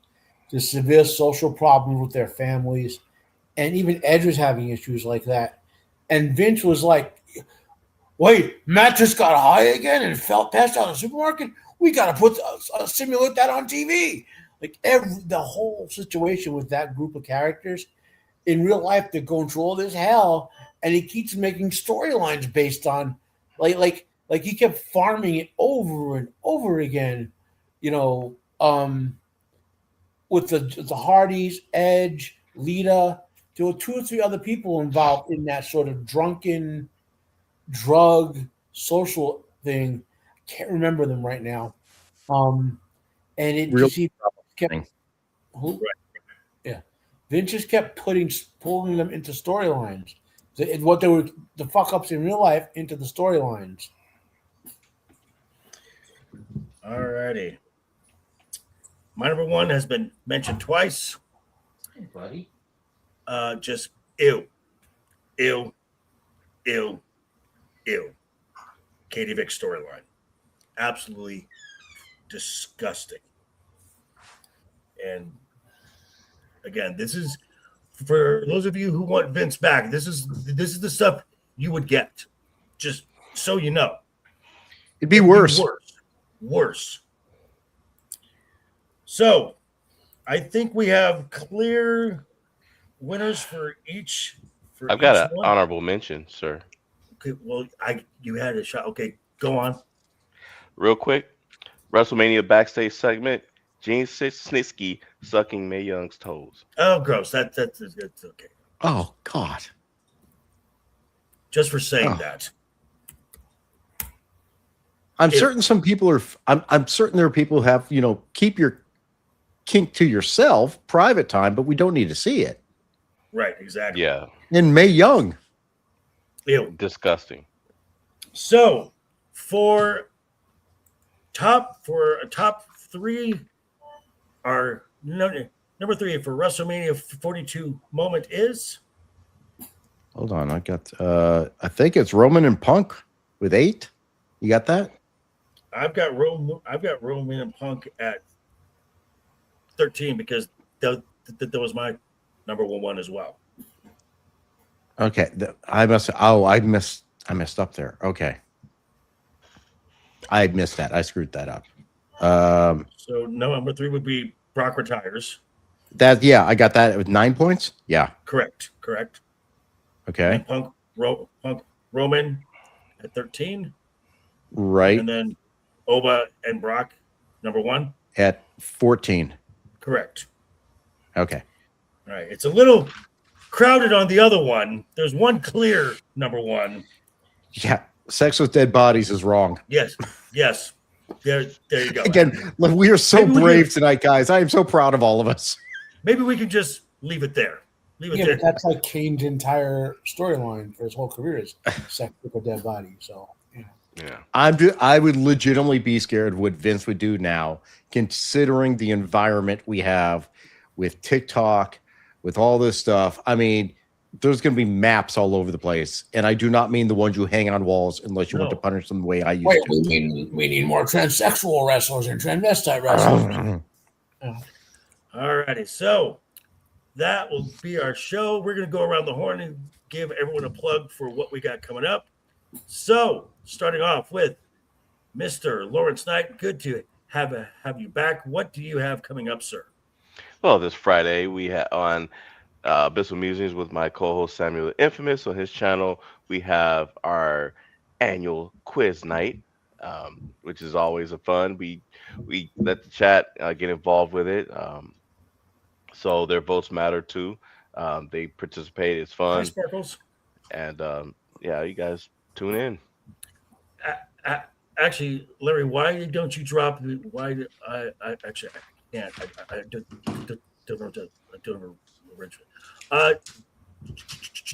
the severe social problems with their families, and even Edge was having issues like that. And Vince was like, "Wait, Matt just got high again and passed out in the supermarket. We got to simulate that on TV." Like the whole situation with that group of characters in real life, they're going through all this hell, and he keeps making storylines based on like he kept farming it over and over again, with the Hardys, Edge, Lita. There were 2 or 3 other people involved in that sort of drunken drug social thing. I can't remember them right now. And it Real just he kept who? Yeah. Vince just kept pulling them into storylines. What they were the fuck ups in real life into the storylines. All righty. My number one has been mentioned twice. Hey, buddy. Just ew. Katie Vick storyline. Absolutely disgusting. And again, this is for those of you who want Vince back. This is the stuff you would get. Just so you know. It'd be worse. Worse. So, I think we have clear winners for each. I've got an honorable mention, sir. Okay, well, you had a shot. Okay, go on. Real quick, WrestleMania backstage segment. Gene Snitsky sucking Mae Young's toes. Oh, gross. That's okay. Oh God. Just for saying that. I'm certain some people are. I'm certain there are people who have, keep your kink to yourself, private time, but we don't need to see it. Right, exactly. Yeah. And Mae Young. Ew. Disgusting. So, for a top 3, our number 3 for WrestleMania 42 moment is. Hold on, I got. I think it's Roman and Punk with 8. You got that? I've got Roman and Punk at 13 because that was my number one as well. Okay, I messed up there. Okay, I missed that. I screwed that up. So number 3 would be Brock retires. I got that with 9 points. Yeah. Correct. Okay. And Punk Roman at 13. Right. And then Oba and Brock, number 1. At 14. Correct. Okay. All right. It's a little crowded on the other one. There's one clear number 1. Yeah. Sex with dead bodies is wrong. Yes. There you go. Again, we are so brave tonight, guys. I am so proud of all of us. Maybe we can just leave it there. Yeah, but that's like Kane's entire storyline for his whole career is sex with a dead body. So, yeah. I would legitimately be scared of what Vince would do now, considering the environment we have with TikTok, with all this stuff. I mean, there's going to be maps all over the place, and I do not mean the ones you hang on walls unless you want to punish them the way I used to. We need more transsexual wrestlers and transvestite wrestlers. All righty. So that will be our show. We're going to go around the horn and give everyone a plug for what we got coming up. So starting off with Mr. Lawrence Knight, good to have you back. What do you have coming up, sir? Well, this Friday we have on Abyssal Musings with my co-host Samuel the Infamous on his channel. We have our annual quiz night, which is always a fun. We let the chat get involved with it, so their votes matter too. They participate. It's fun. Hi, Sparkles. And yeah, you guys tune in. Actually, Larry, why don't you drop? Why I actually I can't. I don't know.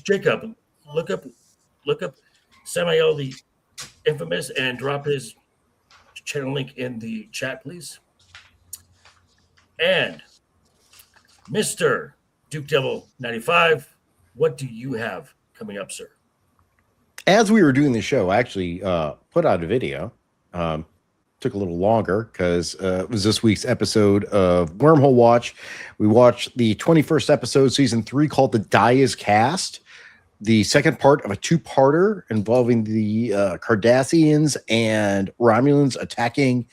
Jacob, look up Samuel the Infamous and drop his channel link in the chat, please. And Mr. Duke Devil 95, what do you have coming up, sir? As we were doing the show, I actually put out a video. Took a little longer because it was this week's episode of Wormhole Watch. We watched the 21st episode, season 3, called The Die Is Cast, the second part of a 2-parter involving the Cardassians and Romulans attacking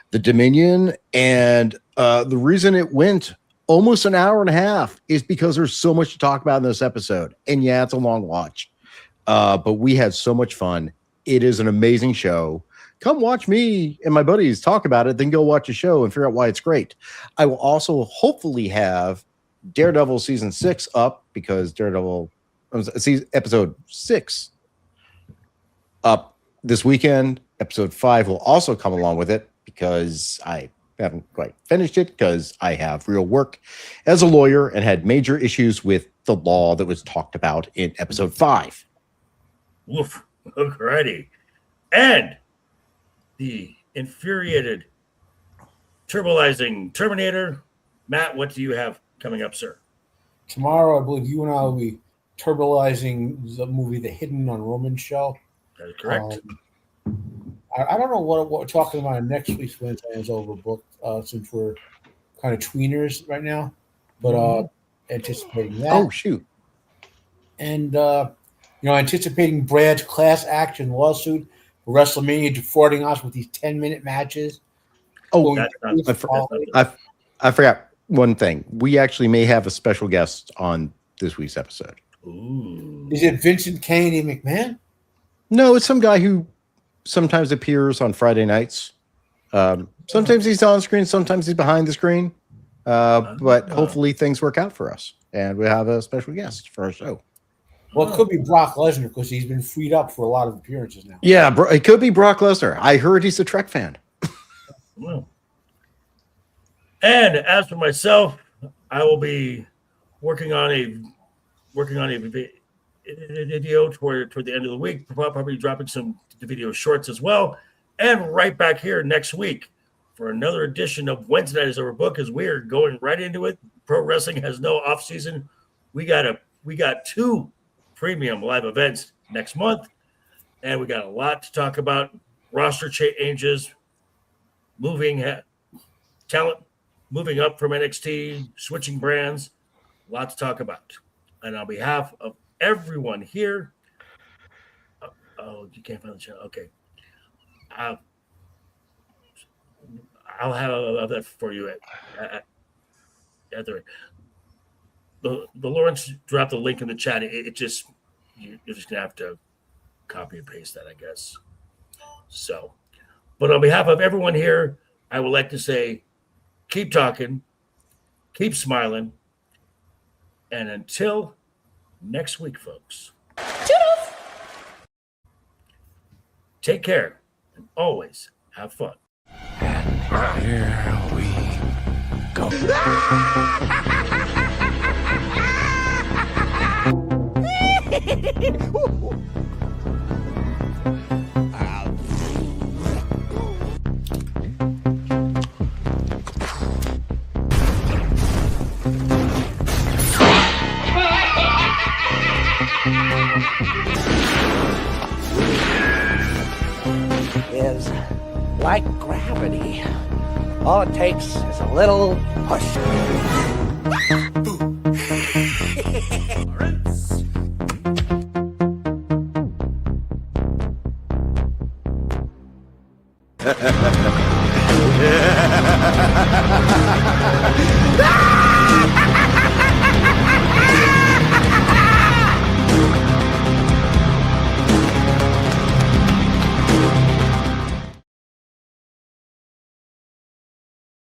the Dominion. And the reason it went almost an hour and a half is because there's so much to talk about in this episode. And yeah, it's a long watch, but we had so much fun. It is an amazing show. Come watch me and my buddies talk about it, then go watch the show and figure out why it's great. I will also hopefully have Daredevil season 6 up, because Daredevil episode 6 up this weekend. Episode 5 will also come along with it, because I haven't quite finished it because I have real work as a lawyer and had major issues with the law that was talked about in episode 5. Woof. Alrighty. And the infuriated, turbolizing Terminator. Matt, what do you have coming up, sir? Tomorrow, I believe you and I will be turbolizing the movie The Hidden on Roman's show. That is correct. I don't know what we're talking about next week's Wednesday is overbooked, since we're kind of tweeners right now, but anticipating that. Oh, shoot. And, anticipating Brad's class action lawsuit for Wrestlemania defrauding us with these 10-minute matches. Oh, I forgot one thing. We actually may have a special guest on this week's episode. Ooh. Is it Vincent Kennedy McMahon? No, it's some guy who sometimes appears on Friday nights. Sometimes he's on screen, sometimes he's behind the screen. But hopefully things work out for us, and we have a special guest for our show. Well, it could be Brock Lesnar, because he's been freed up for a lot of appearances now. Yeah, it could be Brock Lesnar. I heard he's a Trek fan. Well. And as for myself, I will be working on a video toward the end of the week. Probably dropping some video shorts as well. And right back here next week for another edition of Wednesday Night is Overbooked, as we are going right into it. Pro wrestling has no off season. We got 2 premium live events next month, and we got a lot to talk about. Roster changes, moving talent, moving up from NXT, switching brands, a lot to talk about. And on behalf of everyone here. Oh, you can't find the channel. Okay. I'll have that for you at the Lawrence dropped the link in the chat. It just you're just gonna have to copy and paste that, I guess. So, but on behalf of everyone here, I would like to say, keep talking, keep smiling, and until next week, folks. Toodles! Take care and always have fun. Here we go. Is like gravity. All it takes is a little push. Ah!